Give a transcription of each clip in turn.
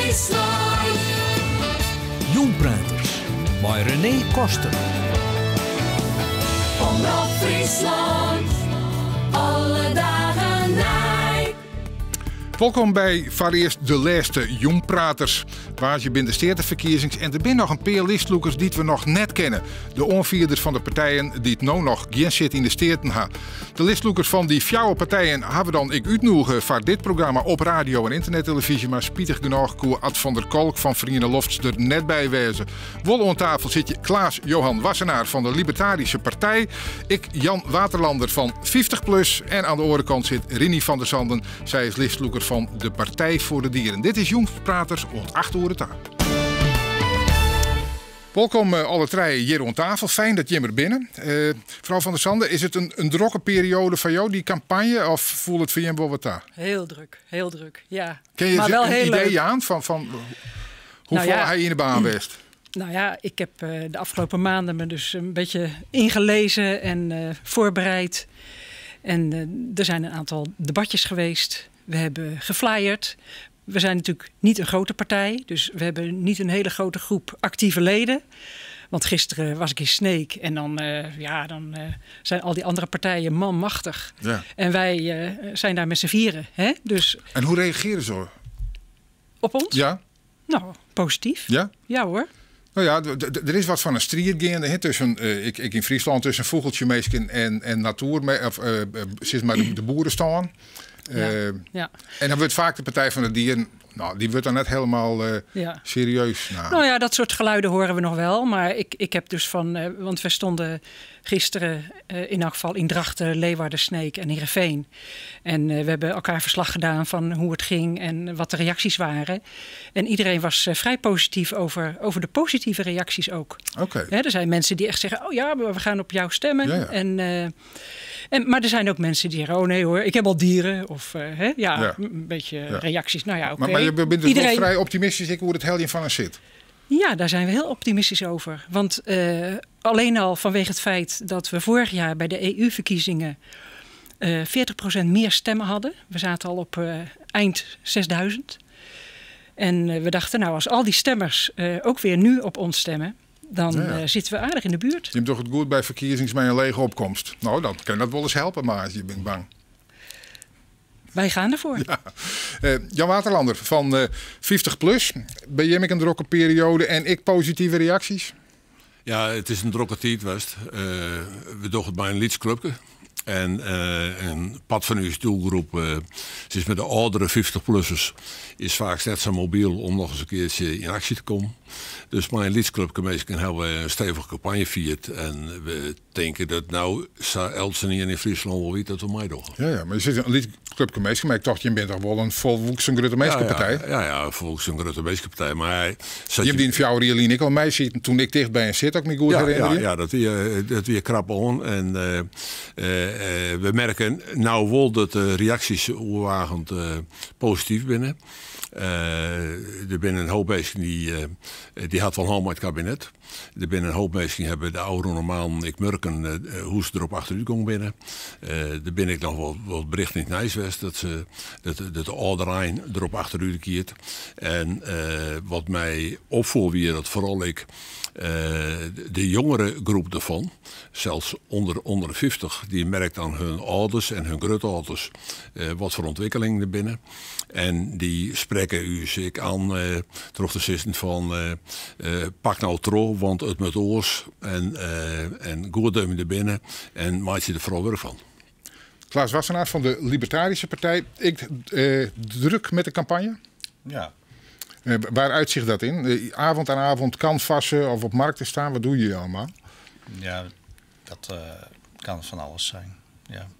Friesland. Jongpraters bij René Koster. Omroep Friesland. Alle dagen night. Welkom bij voor eerst de laatste Jongpraters. Waar je binnen de stedenverkiezings en er zijn nog een paar listloekers die we nog net kennen. De onvierders van de partijen die het nou nog geen zit in de steden hebben. De listloekers van die fjouwe partijen hebben dan ik uitnodigen voor dit programma op radio en internettelevisie. Maar spietig genoeg koe Ad van der Kolk van Vrienden Lofts er net bij wezen. Wol aan tafel zit je Klaas-Johan Wassenaar van de Libertarische Partij. Ik Jan Waterlander van 50PLUS. En aan de andere kant zit Rini van der Zanden. Zij is listloeker van de Partij voor de Dieren. Dit is Jongpraters rond 8 uur. Welkom alle drie hier rond tafel. Fijn dat je er binnen. Mevrouw van der Zanden, is het een drukke periode van jou, die campagne? Of voelt het voor je wel wat daar? Heel druk, ja. Ken je maar wel een heel idee leuk. aan van hoe vol hij in de baan geweest? Nou ja, ik heb de afgelopen maanden me dus een beetje ingelezen en voorbereid. En er zijn een aantal debatjes geweest. We hebben geflyerd. We zijn natuurlijk niet een grote partij, dus we hebben niet een hele grote groep actieve leden. Want gisteren was ik in Sneek en dan zijn al die andere partijen manmachtig. Ja. En wij zijn daar met z'n vieren. Hè? Dus, en hoe reageren ze op ons? Ja. Nou, positief. Ja? Ja hoor. Nou ja, er is wat van een strijd gaande tussen, ik in Friesland, tussen vogeltjemeesken en natuur, sinds maar de boeren staan. Ja. En dan wordt vaak de Partij van de Dieren, nou, die wordt dan net helemaal serieus. Nou ja, dat soort geluiden horen we nog wel. Maar ik heb dus want we stonden gisteren in elk geval in Drachten, Leeuwarden, Sneek en Heerenveen. En we hebben elkaar verslag gedaan van hoe het ging en wat de reacties waren. En iedereen was vrij positief over de positieve reacties ook. Okay. Er zijn mensen die echt zeggen, oh ja, we gaan op jou stemmen. Ja. Maar er zijn ook mensen die zeggen, oh nee hoor, ik heb al dieren. Of een beetje reacties. Nou ja, okay. Maar je bent dus wel vrij optimistisch hoe het helden van een zit. Ja, daar zijn we heel optimistisch over. Want alleen al vanwege het feit dat we vorig jaar bij de EU-verkiezingen 40% meer stemmen hadden. We zaten al op eind 6000. En we dachten, nou, als al die stemmers ook weer nu op ons stemmen, dan zitten we aardig in de buurt. Je hebt toch het goed bij verkiezings met een lege opkomst? Nou, dan kan dat wel eens helpen, maar als je bent bang. Wij gaan ervoor. Ja. Jan Waterlander van 50PLUS. Ben je met een drukke periode en ik positieve reacties? Ja, het is een drukke tijd geweest. We doen het bij een lidsclubje. En een pad van uw doelgroep, is met de oudere 50-plussers, is vaak net zo mobiel om nog eens een keertje in actie te komen. Dus mijn lidsclubje meestal hebben we een stevige campagne viert. En we denken dat nou, Elsen hier in Friesland wel weet dat we mij doen. Ja, maar je zit een lidsclubje meestal, maar ik dacht, je bent toch wel een volksgrote partij? Ja, volksgrote partij. Maar je hebt die in jouw Rielien ik al mee zitten toen ik dicht bij een zit ook niet goed herinneren. Ja, dat weer krap on. En we merken nou wel dat de reacties overwegend positief binnen. Er zijn een hoop mensen die had van helemaal het kabinet. Er zijn een hoop mensen die hebben de oude normaal ik merken hoe ze erop achteruit gaan binnen. Er ben ik nog wel bericht in het Nijswest dat de oude Rijn erop achteruit keert. En wat mij opviel weer dat vooral de jongere groep ervan, zelfs onder de 50, die merkt aan hun ouders en hun grootouders wat voor ontwikkeling er binnen. En die spreken u zich aan terug te zitten van pak nou trouw, want het met oors en goed er binnen en maak je er vooral werk van. Klaas Wassenaar van de Libertarische Partij. Ik druk met de campagne. Ja. Waar uitzicht dat in? Avond aan avond canvassen of op markten staan, wat doe je allemaal? Ja, dat kan van alles zijn.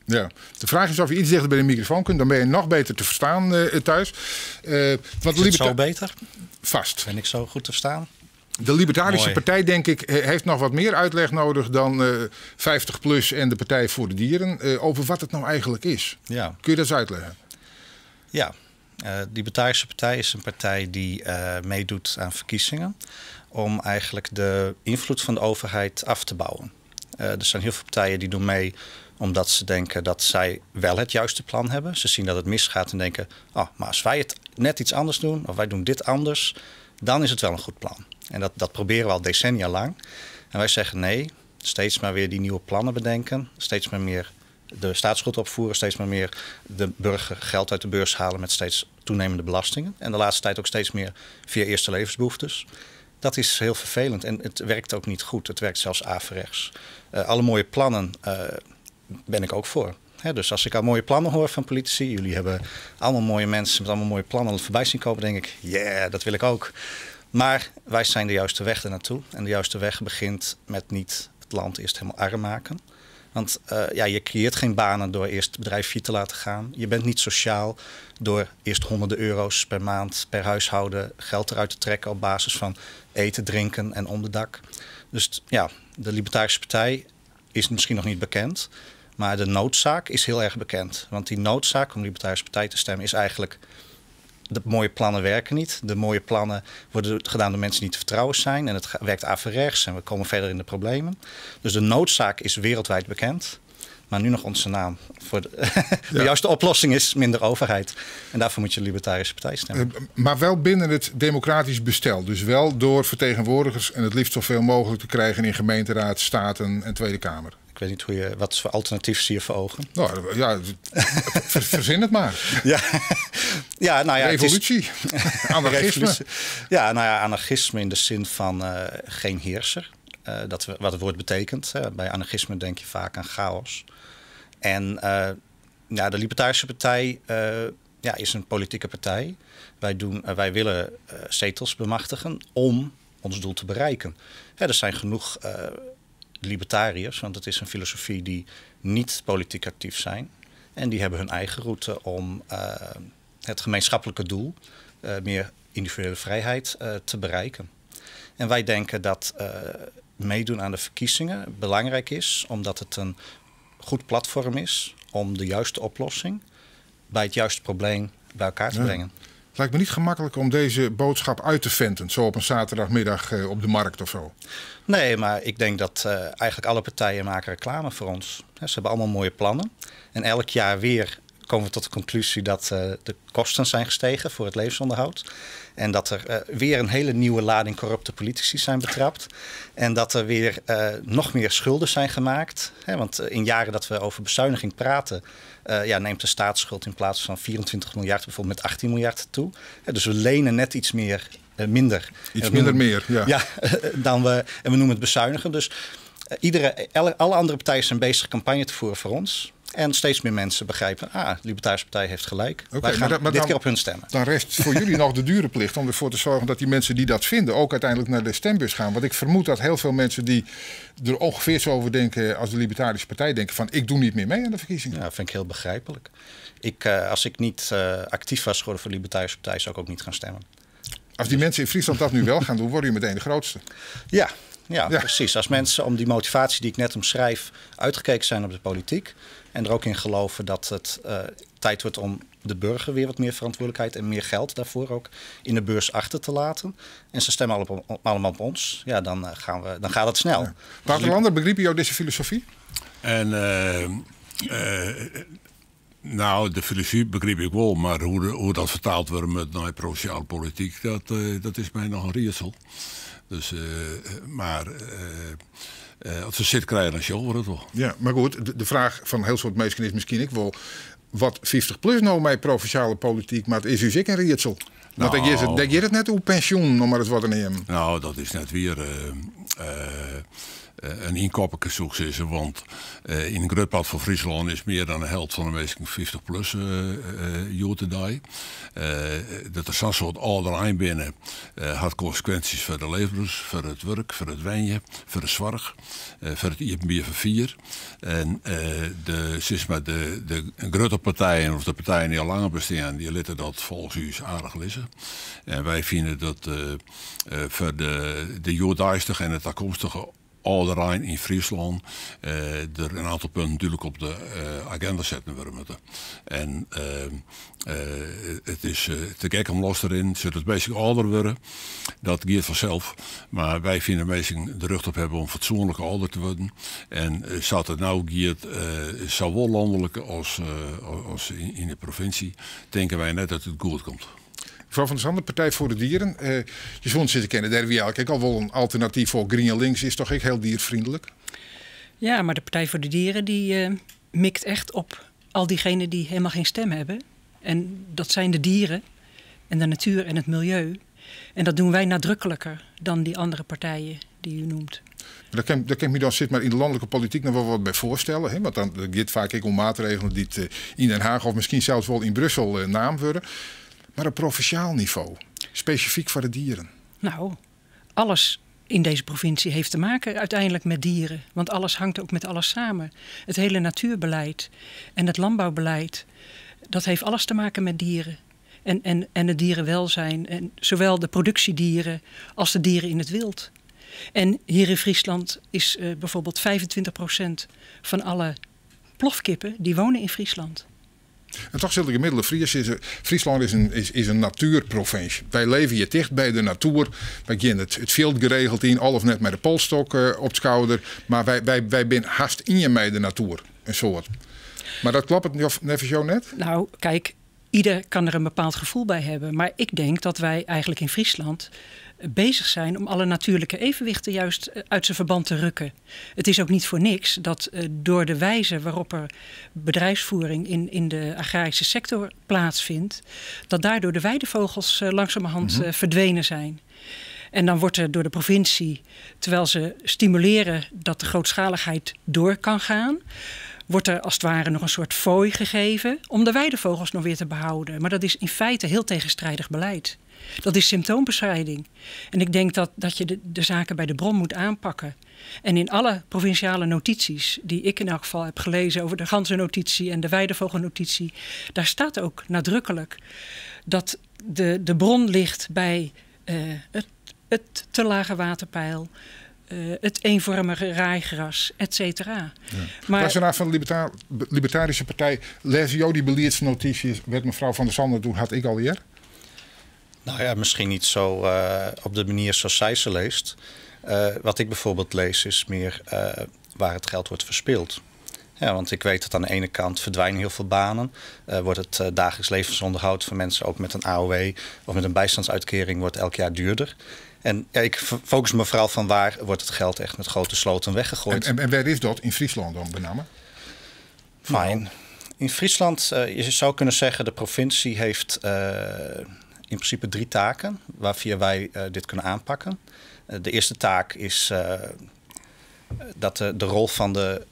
Ja. De vraag is of je iets dichter bij de microfoon kunt, dan ben je nog beter te verstaan thuis. Is het zo beter? Vast. Ben ik zo goed te verstaan? De Libertarische Partij, denk ik, heeft nog wat meer uitleg nodig dan 50PLUS en de Partij voor de Dieren over wat het nou eigenlijk is. Ja. Kun je dat eens uitleggen? Ja. De Libertarische Partij is een partij die meedoet aan verkiezingen om eigenlijk de invloed van de overheid af te bouwen. Er zijn heel veel partijen die doen mee omdat ze denken dat zij wel het juiste plan hebben. Ze zien dat het misgaat en denken, maar als wij het net iets anders doen of wij doen dit anders, dan is het wel een goed plan. En dat proberen we al decennia lang. En wij zeggen nee, steeds maar weer die nieuwe plannen bedenken, steeds maar meer de staatsschuld opvoeren, steeds maar meer de burger geld uit de beurs halen met steeds toenemende belastingen. En de laatste tijd ook steeds meer via eerste levensbehoeftes. Dat is heel vervelend en het werkt ook niet goed. Het werkt zelfs averechts. Alle mooie plannen ben ik ook voor. Dus als ik al mooie plannen hoor van politici, jullie hebben allemaal mooie mensen met allemaal mooie plannen voorbij zien komen, denk ik, yeah, dat wil ik ook. Maar wij zijn de juiste weg ernaartoe. En de juiste weg begint met niet het land eerst helemaal arm maken. Want je creëert geen banen door eerst het bedrijf failliet te laten gaan. Je bent niet sociaal door eerst honderden euro's per maand per huishouden geld eruit te trekken op basis van eten, drinken en onderdak. Dus ja, de Libertarische Partij is misschien nog niet bekend. Maar de noodzaak is heel erg bekend. Want die noodzaak om de Libertarische Partij te stemmen is eigenlijk, de mooie plannen werken niet. De mooie plannen worden gedaan door mensen die niet te vertrouwen zijn. En het werkt averechts en we komen verder in de problemen. Dus de noodzaak is wereldwijd bekend. Maar nu nog onze naam. De juiste oplossing is minder overheid. En daarvoor moet je de Libertarische Partij stemmen. Maar wel binnen het democratisch bestel. Dus wel door vertegenwoordigers en het liefst zoveel mogelijk te krijgen in gemeenteraad, staten en Tweede Kamer. Ik weet niet wat voor alternatief zie je voor ogen? Nou ja, verzin het maar. Ja, nou ja, revolutie. Anarchisme. Ja, nou ja, anarchisme in de zin van geen heerser. Wat het woord betekent. Bij anarchisme denk je vaak aan chaos. En de Libertarische Partij is een politieke partij. Wij willen zetels bemachtigen om ons doel te bereiken. Er zijn genoeg libertariërs, want het is een filosofie die niet politiek actief zijn. En die hebben hun eigen route om het gemeenschappelijke doel, meer individuele vrijheid, te bereiken. En wij denken dat meedoen aan de verkiezingen belangrijk is, omdat het een goed platform is om de juiste oplossing bij het juiste probleem bij elkaar te brengen. Het lijkt me niet gemakkelijk om deze boodschap uit te venten, zo op een zaterdagmiddag op de markt of zo. Nee, maar ik denk dat eigenlijk alle partijen maken reclame voor ons. Ze hebben allemaal mooie plannen. En elk jaar weer komen we tot de conclusie dat de kosten zijn gestegen voor het levensonderhoud. En dat er weer een hele nieuwe lading corrupte politici zijn betrapt. En dat er weer nog meer schulden zijn gemaakt. Want in jaren dat we over bezuiniging praten, neemt de staatsschuld in plaats van 24 miljard bijvoorbeeld met 18 miljard toe. Dus we lenen net iets meer, minder. Iets minder meer, ja. En we noemen het bezuinigen. Dus alle andere partijen zijn bezig campagne te voeren voor ons. En steeds meer mensen begrijpen, de Libertarische Partij heeft gelijk. Wij gaan dit keer op hun stemmen. Dan rest voor jullie nog de dure plicht om ervoor te zorgen dat die mensen die dat vinden ook uiteindelijk naar de stembus gaan. Want ik vermoed dat heel veel mensen die er ongeveer zo over denken als de Libertarische Partij denken van ik doe niet meer mee aan de verkiezingen. Ja, dat vind ik heel begrijpelijk. Als ik niet actief was geworden voor de Libertarische Partij zou ik ook niet gaan stemmen. Als die mensen in Friesland dat nu wel gaan doen, worden je meteen de grootste. Ja, precies. Als mensen om die motivatie die ik net omschrijf uitgekeken zijn op de politiek en er ook in geloven dat het tijd wordt om de burger weer wat meer verantwoordelijkheid en meer geld daarvoor ook in de beurs achter te laten. En ze stemmen allemaal op ons. Ja, dan gaat het snel. Ja. Wouter Lander, begreep je deze filosofie? En de filosofie begreep ik wel, maar hoe dat vertaald wordt naar provinciale politiek, dat is mij nog een raadsel. Dus, als we zit krijgen, dan show wordt het wel. Ja, maar goed, de vraag van heel soort mensen is misschien ik wel wat 50 plus nou met provinciale politiek, maar het is dus ik een raadsel. Want denk je het net hoe pensioen, om maar eens wat te nemen? Nou, dat is net weer een inkoppelijke succes. Want in een groot pad van Friesland is meer dan de helft van de mensen 50 plus joden. Dat er zo'n soort ouderijn binnen had consequenties voor de levens, voor het werk, voor het wenje, voor de zorg, voor het IPB vervier. En de grote partijen of de partijen die al langer bestaan, die laten dat volgens u aardig lezen. En wij vinden dat voor de joodijstige en het toekomstige Ouderijn in Friesland er een aantal punten natuurlijk op de agenda zetten worden. En het is te gek om los erin. Zult het basic ouder worden, dat gaat vanzelf. Maar wij vinden mensen de rug op hebben om fatsoenlijke ouder te worden. En zou het nou gaat, zowel landelijk als in de provincie, denken wij net dat het goed komt. Mevrouw van der Zanden, Partij voor de Dieren. Je zult zitten kennen, daar wie eigenlijk al wel een alternatief voor GroenLinks is toch ook heel diervriendelijk? Ja, maar de Partij voor de Dieren die mikt echt op al diegenen die helemaal geen stem hebben. En dat zijn de dieren en de natuur en het milieu. En dat doen wij nadrukkelijker dan die andere partijen die u noemt. Daar kan ik me dan zit maar in de landelijke politiek nog wel wat bij voorstellen. Hè? Want dan gaat vaak ook om maatregelen die in Den Haag of misschien zelfs wel in Brussel naam worden. Maar op provinciaal niveau, specifiek voor de dieren. Nou, alles in deze provincie heeft te maken uiteindelijk met dieren. Want alles hangt ook met alles samen. Het hele natuurbeleid en het landbouwbeleid, dat heeft alles te maken met dieren. En het dierenwelzijn. En zowel de productiedieren als de dieren in het wild. En hier in Friesland is bijvoorbeeld 25% van alle plofkippen die wonen in Friesland. En toch zullen gemiddelde Friesland is een natuurprovincie. Wij leven hier dicht bij de natuur. Wij hebben het veld geregeld in, al of net met de polstok op de schouder. Maar wij zijn haast in je met de natuur, een soort. Maar dat klopt het nevens jou net? Nou, kijk, ieder kan er een bepaald gevoel bij hebben. Maar ik denk dat wij eigenlijk in Friesland bezig zijn om alle natuurlijke evenwichten juist uit zijn verband te rukken. Het is ook niet voor niks dat door de wijze waarop er bedrijfsvoering in de agrarische sector plaatsvindt, dat daardoor de weidevogels langzamerhand verdwenen zijn. En dan wordt er door de provincie, terwijl ze stimuleren dat de grootschaligheid door kan gaan, wordt er als het ware nog een soort fooi gegeven om de weidevogels nog weer te behouden. Maar dat is in feite heel tegenstrijdig beleid. Dat is symptoombestrijding. En ik denk dat je de zaken bij de bron moet aanpakken. En in alle provinciale notities die ik in elk geval heb gelezen over de ganzennotitie en de weidevogelnotitie, daar staat ook nadrukkelijk dat de bron ligt bij het te lage waterpeil, het eenvormige raaigras, et cetera. Ja. Maar van de Libertarische Partij, lezen jou die beleidsnotities, werd mevrouw van der Zanden toen had ik al hier? Nou ja, misschien niet zo op de manier zoals zij ze leest. Wat ik bijvoorbeeld lees is meer waar het geld wordt verspild. Ja, want ik weet dat aan de ene kant verdwijnen heel veel banen. Wordt het dagelijks levensonderhoud van mensen ook met een AOW of met een bijstandsuitkering wordt elk jaar duurder. En ja, ik focus me vooral van waar wordt het geld echt met grote sloten weggegooid. En waar is dat? In Friesland dan met name? Fijn. In Friesland, je zou kunnen zeggen, de provincie heeft in principe 3 taken waarvia wij dit kunnen aanpakken. De eerste taak is dat de rol van de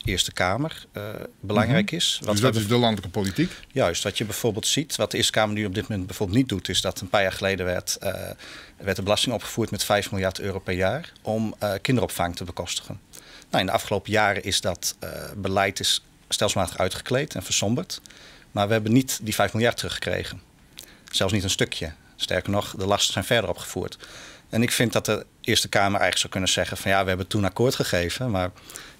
Eerste Kamer belangrijk is. Dus dat is de landelijke politiek? Juist, wat je bijvoorbeeld ziet, wat de Eerste Kamer nu op dit moment bijvoorbeeld niet doet, is dat een paar jaar geleden werd de belasting opgevoerd met 5 miljard euro per jaar om kinderopvang te bekostigen. Nou, in de afgelopen jaren is dat beleid is stelselmatig uitgekleed en versomberd. Maar we hebben niet die 5 miljard teruggekregen. Zelfs niet een stukje. Sterker nog, de lasten zijn verder opgevoerd. En ik vind dat de Eerste Kamer eigenlijk zou kunnen zeggen van ja, we hebben toen akkoord gegeven, maar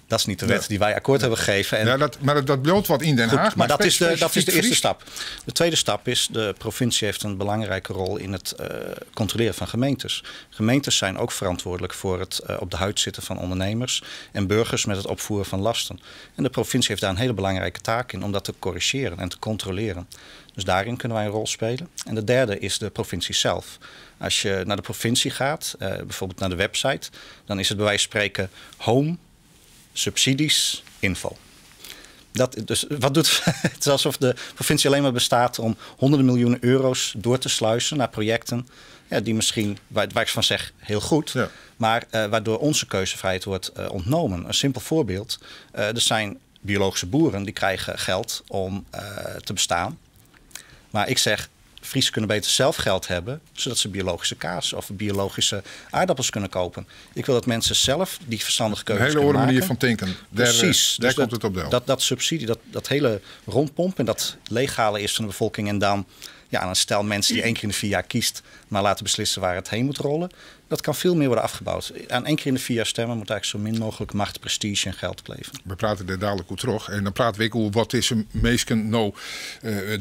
dat is niet de wet die wij akkoord hebben gegeven. En maar dat bloot wat in Den Haag. Goed, maar dat is de eerste stap. De tweede stap is, de provincie heeft een belangrijke rol in het controleren van gemeentes. Gemeentes zijn ook verantwoordelijk voor het op de huid zitten van ondernemers en burgers met het opvoeren van lasten. En de provincie heeft daar een hele belangrijke taak in om dat te corrigeren en te controleren. Dus daarin kunnen wij een rol spelen. En de derde is de provincie zelf. Als je naar de provincie gaat, bijvoorbeeld naar de website, dan is het bij wijze van spreken home, subsidies, info. Dus wat doet het is alsof de provincie alleen maar bestaat om honderden miljoenen euro's door te sluizen naar projecten die misschien, waar ik van zeg, heel goed, maar waardoor onze keuzevrijheid wordt ontnomen. Een simpel voorbeeld, er zijn biologische boeren die krijgen geld om te bestaan. Maar ik zeg, Friesen kunnen beter zelf geld hebben, zodat ze biologische kaas of biologische aardappels kunnen kopen. Ik wil dat mensen zelf die verstandige keuzes kunnen maken. Een hele andere manier van denken. Precies. Daar komt het op de dat subsidie, dat hele rondpompen, dat legale is van de bevolking en dan aan een stel mensen die 1 keer in de 4 jaar kiest, maar laten beslissen waar het heen moet rollen. Dat kan veel meer worden afgebouwd. Aan 1 keer in de 4 jaar stemmen moet eigenlijk zo min mogelijk macht, prestige en geld kleven. We praten er dadelijk over terug. En dan praten we over wat is meesken nou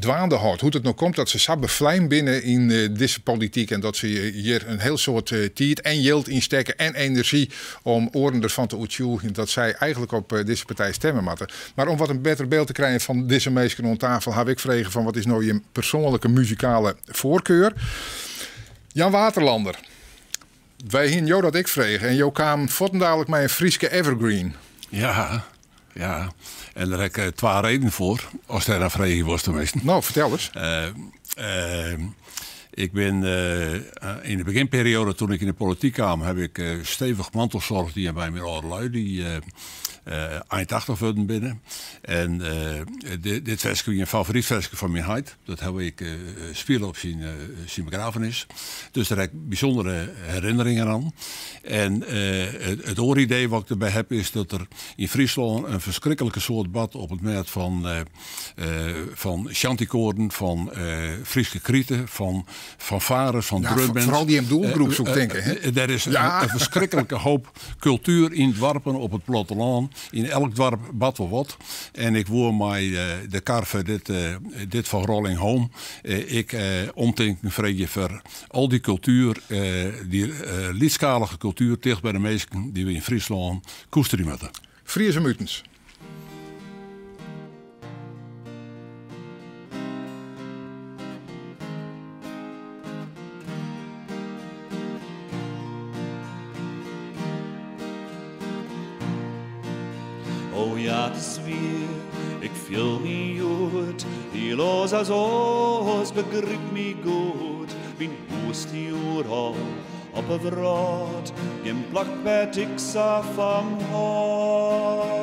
dwaande houdt. Hoe het nou komt dat ze zo bevlijm binnen in deze politiek. En dat ze hier een heel soort tijd en geld insteken en energie om oren ervan te uitzoeken dat zij eigenlijk op deze partij stemmen moeten. Maar om wat een beter beeld te krijgen van deze meesken aan tafel, heb ik vragen van wat is nou je persoonlijke muzikale voorkeur. Jan Waterlander. Wij hien jou dat ik vreeg en jou kwam dadelijk met een Frieske evergreen. Ja. En daar heb ik 2 redenen voor. Als daar naar vregen was tenminste. Nou, vertel eens. Ik ben in de beginperiode, toen ik in de politiek kwam, heb ik stevig mantelzorg die bij mijn oude lui die eind 80 worden binnen. En dit versje is een favoriet versje van mijn heid. Dat heb ik spelen op zijn begrafenis. Dus daar heb ik bijzondere herinneringen aan. En het ooridee wat ik erbij heb is dat er in Friesland een verschrikkelijke soort bad op het merk van chanticoorden, van Frieske krieten, van fanfares, van drumbands. Vooral die hem doelgroep zoekt denken. Er is een verschrikkelijke hoop cultuur in dwarpen op het platteland. In elk dorp bad wel wat. En ik woer mij de karve dit van Rolling Home. Ik omdenken vrede voor al die cultuur, die liedskalige cultuur dicht bij de mensen die we in Friesland koesteren moeten. Friese mutens. Oh ja, het is weer, ik viel me goed. Die los als oos begrijp me goed. Mijn hoest die al op een vraat. Geen plak bij ik af van hart.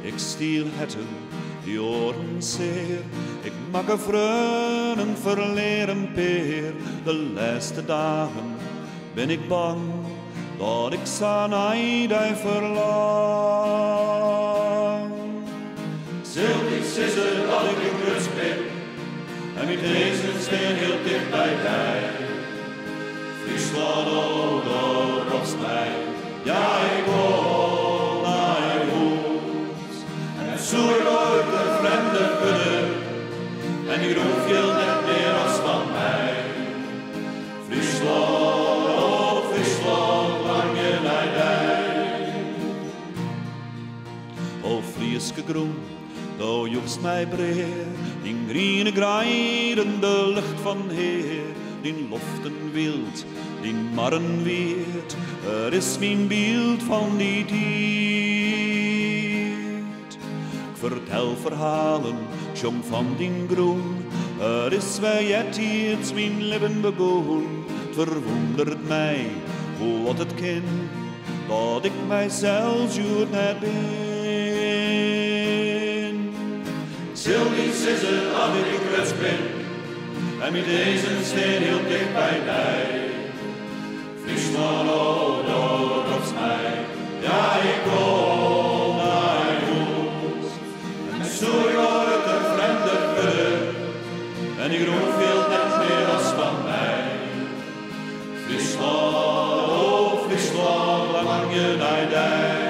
Ik stiel hetten, die oren zeer. Ik mag een vreun verleren peer. De laatste dagen ben ik bang dat ik zijn einde verlang. Zilvies is het dat ik een rust ben, en met deze steen heel dicht bij mij. Friesland, oh, dat rost mij, ja, ik wil naar huis. En zo ik ooit een vreemde kudde, en die roep je net meer als van mij. Friesland, oh, Friesland, o Frieske groen, do joegst mij breer, die groene grijden, de lucht van Heer, die loften wild, die marren weert, er is mijn beeld van die tijd. Ik vertel verhalen, jong van die groen, er is wij het iets mijn leven begon. Het verwondert mij, hoe wat het kind, dat ik mijzelf juurt net ben. Zilvies is het dat ik gekwetst ben, en met deze steen heel dicht bij mij. Friesland, oh, dat ropt mij, ja, ik wil naar huis. En zo ik ooit een vreemde kudde, en ik roep veel net meer als van mij. Friesland, oh, Friesland, lang je naar dij.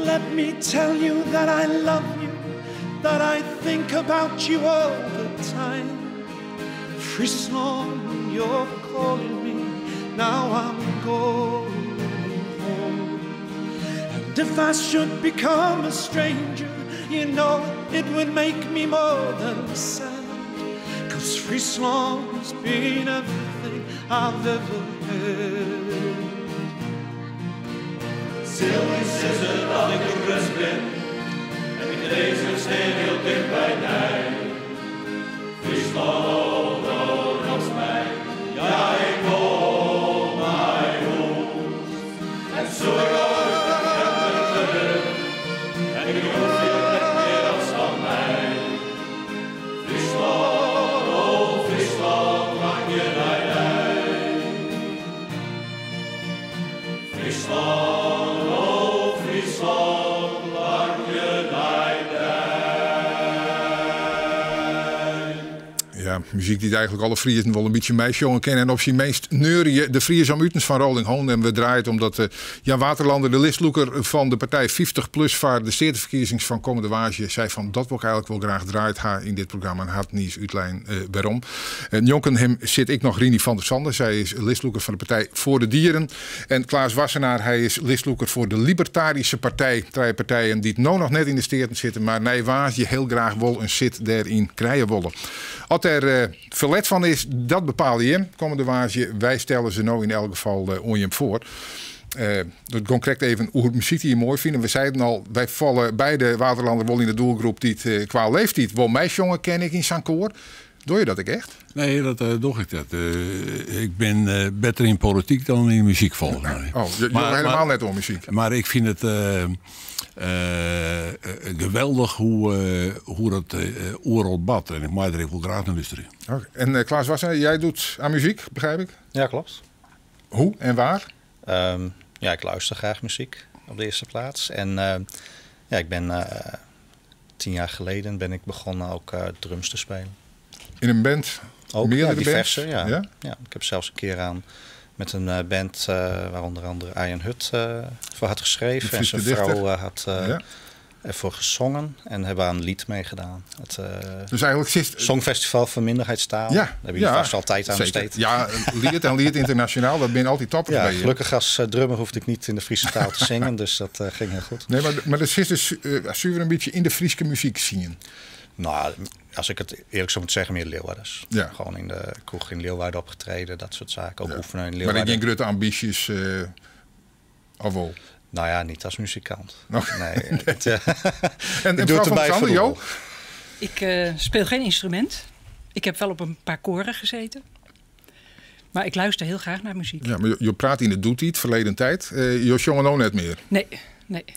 Let me tell you that I love you, that I think about you all the time. Friesland, you're calling me, now I'm going home. And if I should become a stranger, you know it would make me more than sad. 'Cause Friesland's been everything I've ever had. Zilvies is het dat ik gerust ben, en met deze steen heel dicht bij mij. Friesland, oh, dat rost mij, ja, ik wil naar huis. En zo ik ooit een vreemde kudde, en ik roep veel net meer als van mij. Friesland, oh, Friesland, lang je naar mij. Friesland, oh, Friesland, Ja, muziek die eigenlijk alle Friesen wel een beetje meisjongen kennen. En op zijn meest neurieën de Fries om Utens van Rolling Home. En we draaien omdat Jan Waterlander, de listloeker van de partij 50 plus voor de stedenverkiezings van komende waasje, zei van dat wil ik eigenlijk wel graag draait haar in dit programma. En had niet uitlijn waarom. Jonken hem zit ik nog Rini van der Sande. Zij is listloeker van de Partij voor de Dieren. En Klaas Wassenaar, hij is listloeker voor de Libertarische Partij. Drie partijen die het nou nog net in de steden zitten. Maar nee, waasje heel graag wel een zit daarin krijgen willen. Wat er verlet van is, dat bepaal je hem. Komende waasje, wij stellen ze nou in elk geval on je hem voor. Dat concreet even hoe muziek die je mooi vinden. We zeiden al, wij vallen beide Waterlander wel in de doelgroep die het qua leeftijd wel meisjongen ken ik in zijn koor. Doe je dat ik echt? Nee, dat doe ik dat. Ik ben beter in politiek dan in muziek volgens mij. Oh, je helemaal net om muziek. Maar ik vind het geweldig hoe dat oerol bad. En ik maak er wel graag naar luisteren. Okay. En Klaas Wassenaar, jij doet aan muziek, begrijp ik? Ja, klopt. Hoe en waar? Ja, ik luister graag muziek op de eerste plaats. En ja, ik ben 10 jaar geleden ben ik begonnen ook drums te spelen. In een band? Ook meerdere diverse, bands? Ja. Ja? Ja. Ik heb zelfs een keer aan met een band waar onder andere Arjen Hut voor had geschreven. En zijn vrouw had ervoor gezongen en hebben aan een lied meegedaan. Het dus eigenlijk Songfestival van Minderheidstaal. Ja, daar hebben jullie vast altijd aan besteed. Ja, lied internationaal, dat ben altijd toppers bij je. Gelukkig als drummer hoefde ik niet in de Friese taal te zingen, dus dat ging heel goed. Nee, maar dat zit dus zuiver een beetje in de Friese muziek zien. Nou, als ik het eerlijk zou moeten zeggen, meer Leeuwarders. Ja. Gewoon in de kroeg in Leeuwarden opgetreden, dat soort zaken. Ook oefenen in Maar Leeuwarden. ik denk grote ambities, of wel? Nou ja, niet als muzikant. Okay. Nee. En ik doe het erbij voor de rol. Ik speel geen instrument. Ik heb wel op een paar koren gezeten. Maar ik luister heel graag naar muziek. Ja, maar je praat in de doetijd, verleden tijd. Je jongen nou net meer. Nee.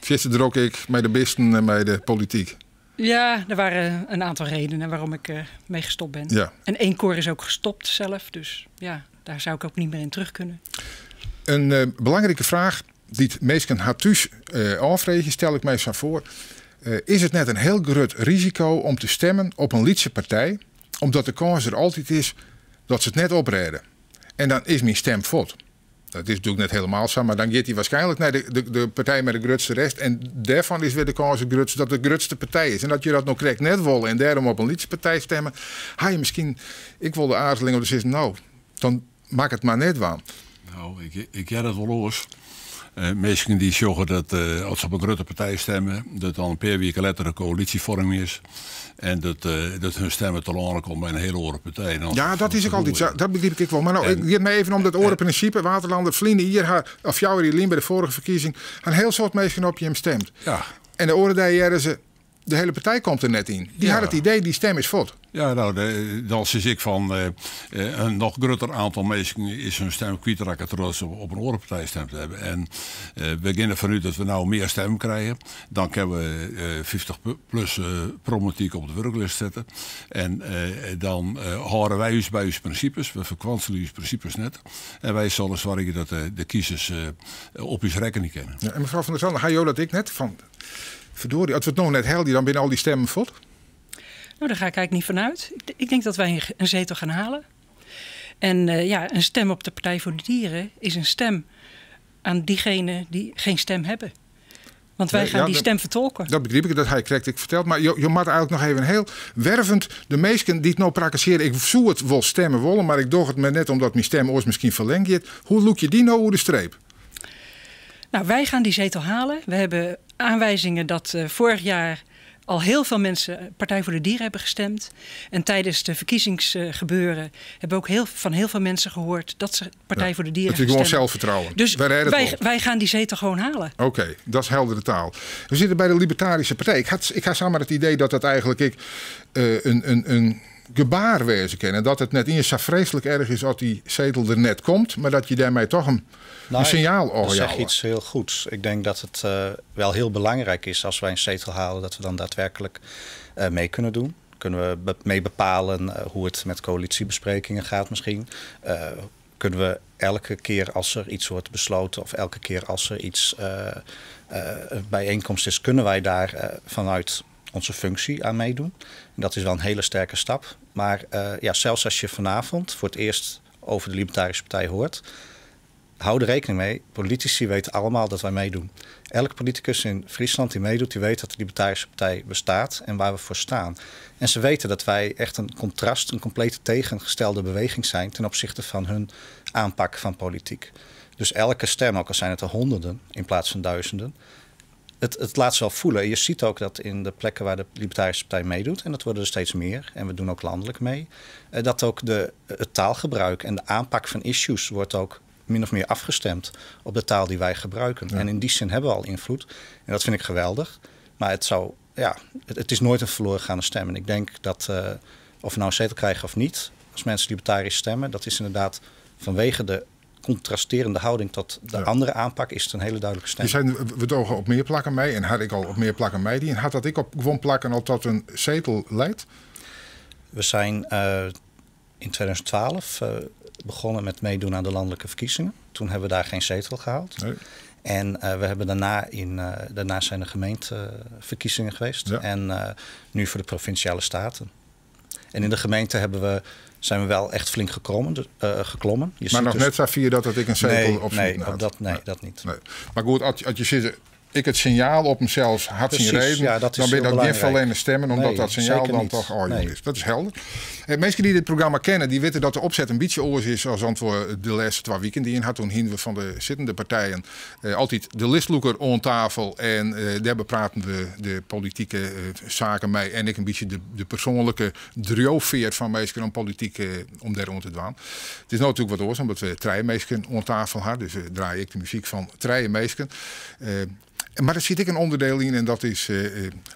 Zitten er ook ik met de bisten en bij de politiek? Ja, er waren een aantal redenen waarom ik mee gestopt ben. Ja. En 1 koor is ook gestopt zelf. Dus ja, daar zou ik ook niet meer in terug kunnen. Een belangrijke vraag die het meesten had thuis afvregen, stel ik mij zo voor. Is het net een heel groot risico om te stemmen op een liedse partij, omdat de kans er altijd is dat ze het net opredden. En dan is mijn stem fot. Dat is natuurlijk net helemaal zo, maar dan gaat hij waarschijnlijk naar de partij met de grootste rest. En daarvan is weer de kans dat de grootste partij is. En dat je dat nog krijgt net willen en daarom op een liedse partij stemmen. Ha je misschien, ik wil de aarzeling om te zeggen, nou, dan maak het maar net waan. Nou, ik jij dat wel los. Mensen die zeggen dat als ze op een grote partij stemmen, dat dan een paar weken later een coalitievorming is. En dat hun stemmen te lang komt bij een hele oren partij. Ja, dat is ook altijd zo. Dat begrijp ik wel. Maar nou, ik geef me even om dat orenprincipe. Waterlander, Vlienden hier, of jou die bij de vorige verkiezing, een heel soort mensen op je hem stemt. Ja. En de oren daar ze, de hele partij komt er net in. Die had het idee, die stem is fot. Ja, nou, dan zie ik van een nog groter aantal mensen is hun stem kwijtraken terwijl ze op een orenpartij stem te hebben. En we beginnen vanuit dat we nou meer stemmen krijgen. Dan kunnen we 50 plus problematiek op de werklist zetten. En dan houden wij ons bij onze principes. We verkwanselen onze principes net. En wij zullen zorgen dat de kiezers op ons rekening kennen. Ja, en mevrouw Van der Zanden, ga je dat ik net van... Verdorie, als we het nog net helden, dan binnen al die stemmen fot. Nou, daar ga ik eigenlijk niet vanuit. Ik denk dat wij een zetel gaan halen. En een stem op de Partij voor de Dieren is een stem aan diegenen die geen stem hebben. Want wij gaan die stem vertolken. Dat begreep ik, dat hij correct ik verteld. Maar je maakt eigenlijk nog even heel wervend. De meesten die het nou praktiseren, ik zou het wel stemmen willen, maar ik doe het me net omdat mijn stem ooit misschien verlengd is. Hoe look je die nou over de streep? Nou, wij gaan die zetel halen. We hebben aanwijzingen dat vorig jaar al heel veel mensen Partij voor de Dieren hebben gestemd. En tijdens de verkiezingsgebeuren hebben we ook van heel veel mensen gehoord dat ze Partij voor de Dieren gaan stemmen. Het is gewoon zelfvertrouwen. Dus wij gaan die zetel gewoon halen. Oké, dat is heldere taal. We zitten bij de Libertarische Partij. Ik ga samen het idee dat dat eigenlijk een gebaar wezen kan. En dat het net eens zo vreselijk erg is als die zetel er net komt. Maar dat je daarmee toch een signaal overhoudt. Dat zeg je iets heel goeds. Ik denk dat het wel heel belangrijk is als wij een zetel halen, dat we dan daadwerkelijk mee kunnen doen. Kunnen we mee bepalen hoe het met coalitiebesprekingen gaat misschien. Kunnen we elke keer als er iets wordt besloten of elke keer als er iets bijeenkomst is, kunnen wij daar vanuit onze functie aan meedoen. En dat is wel een hele sterke stap. Maar zelfs als je vanavond voor het eerst over de Libertarische Partij hoort, hou er rekening mee. Politici weten allemaal dat wij meedoen. Elke politicus in Friesland die meedoet, die weet dat de Libertarische Partij bestaat en waar we voor staan. En ze weten dat wij echt een contrast, een complete tegengestelde beweging zijn ten opzichte van hun aanpak van politiek. Dus elke stem, ook al zijn het er honderden in plaats van duizenden, het laat ze wel voelen. Je ziet ook dat in de plekken waar de Libertarische Partij meedoet, en dat worden er steeds meer, en we doen ook landelijk mee, dat ook het taalgebruik en de aanpak van issues wordt ook min of meer afgestemd op de taal die wij gebruiken. Ja. En in die zin hebben we al invloed. En dat vind ik geweldig. Maar het is nooit een verloren gaande stem. En ik denk dat of we nou een zetel krijgen of niet, als mensen libertarisch stemmen, dat is inderdaad vanwege de contrasterende houding tot de andere aanpak, is het een hele duidelijke stem. Je zei, we dogen op meer plakken mee en had ik al op meer plakken mee. En had dat ik op gewoon plakken al tot een zetel leidt? We zijn in 2012 begonnen met meedoen aan de landelijke verkiezingen. Toen hebben we daar geen zetel gehaald. Nee. En we hebben daarna zijn er gemeenteverkiezingen geweest. Ja. En nu voor de provinciale staten. En in de gemeente zijn we wel echt flink geklommen. Maar nog net zo vier dat ik een zetel op dat niet. Nee. Maar goed, als je zit, ik het signaal op mezelf had zien reden, dan ben je dat niet alleen te stemmen, omdat dat signaal dan niet. Toch is. Dat is helder. Mensen die dit programma kennen, die weten dat de opzet een beetje oors is als antwoord de laatste 2 weekenden die in had. Toen hingen we van de zittende partijen altijd de listloeker aan tafel en daar bepraten we de politieke zaken mee en ik een beetje de persoonlijke drijfveer van mensen om politiek om daar rond te doen. Het is natuurlijk wat oors, omdat we 3 mensen aan tafel hadden, dus draai ik de muziek van 3 mensen. Maar er zit ik een onderdeel in en dat is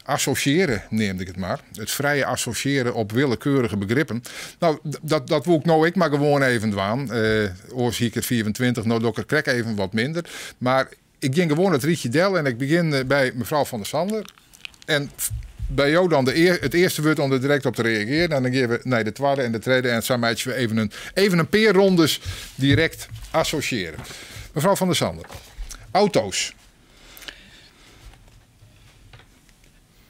associëren, neemde ik het maar. Het vrije associëren op willekeurige begrippen. Nou, dat wil ik nou ik maar gewoon even doen. Oors hier 24, nou doe ik er even wat minder. Maar ik ging gewoon het rietje del en ik begin bij mevrouw Van der Sande. En bij jou dan het eerste woord om er direct op te reageren. En dan geven we naar de tweede en de derde. En zo maken we even een paar rondes direct associëren. Mevrouw Van der Sande, auto's.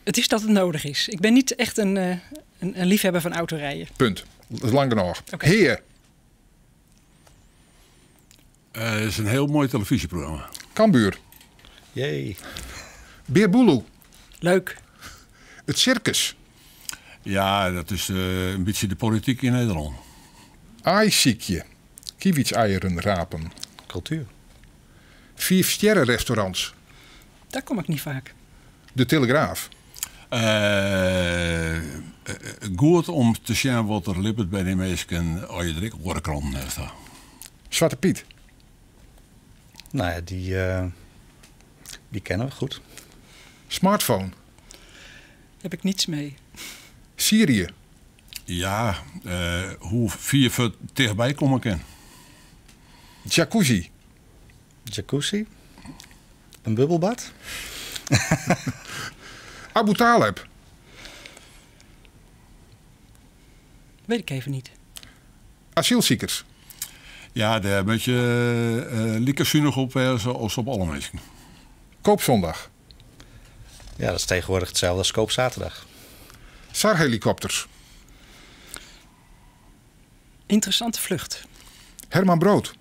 Het is dat het nodig is. Ik ben niet echt een liefhebber van autorijden. Punt. Dat is lang genoeg. Okay. Heer. Het is een heel mooi televisieprogramma. Cambuur. Jee. Beerboeloe. Leuk. Het circus. Ja, dat is een beetje de politiek in Nederland. Aaiziekje. Kiewitseieren rapen. Cultuur. 5-sterren restaurants. Daar kom ik niet vaak. De Telegraaf. Goed om te zien wat er lippert bij de mensen als je direct orenkranten heeft. Zwarte Piet. Nou ja, die kennen we goed. Smartphone. Heb ik niets mee. Syrië. Ja, hoe 4 voet dichtbij komen kan. Jacuzzi. Jacuzzi. Een bubbelbad. Abu Taleb. Weet ik even niet. Asielziekers. Ja, daar moet je likkerzuinig op als op alle mensen. Koopzondag. Ja, dat is tegenwoordig hetzelfde als koopzaterdag. SAR-helikopters. Interessante vlucht. Herman Brood.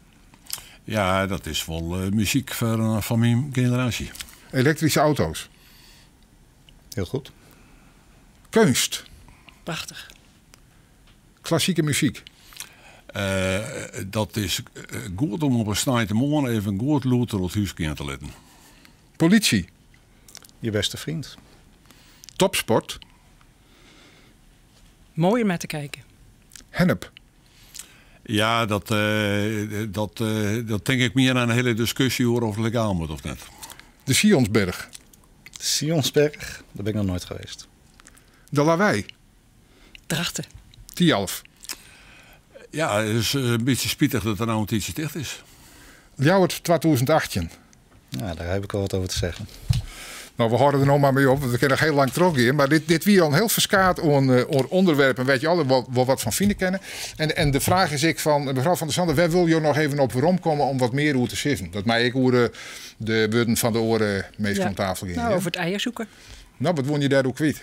Ja, dat is wel muziek van mijn generatie. Elektrische auto's. Heel goed. Kunst. Prachtig. Klassieke muziek. Dat is goed om op een snijde morgen even goed loter op het huis te letten. Politie. Je beste vriend. Topsport. Mooi om naar te kijken. Hennep. Ja, dat denk ik meer aan een hele discussie over of het legaal moet of net. De Sionsberg. De Sionsberg, daar ben ik nog nooit geweest. De Lawaai. Drachten. Tialf. Ja, het is een beetje spietig dat er nou een tijdje dicht is. Ljouwert 2018. Ja, daar heb ik al wat over te zeggen. Nou, we houden er nog maar mee op, want we kunnen nog heel lang teruggaan. Maar dit weer al een heel verskaat onderwerp. En weet je alle wel wat van vinden kennen. En de vraag is ik van mevrouw Van der Sande, waar wil je nog even op waarom komen om wat meer over te zitten? Dat mij ik hoorde de woorden van de oren meest van tafel ging. Nou, over het eieren zoeken. Nou, wat won je daar ook kwijt?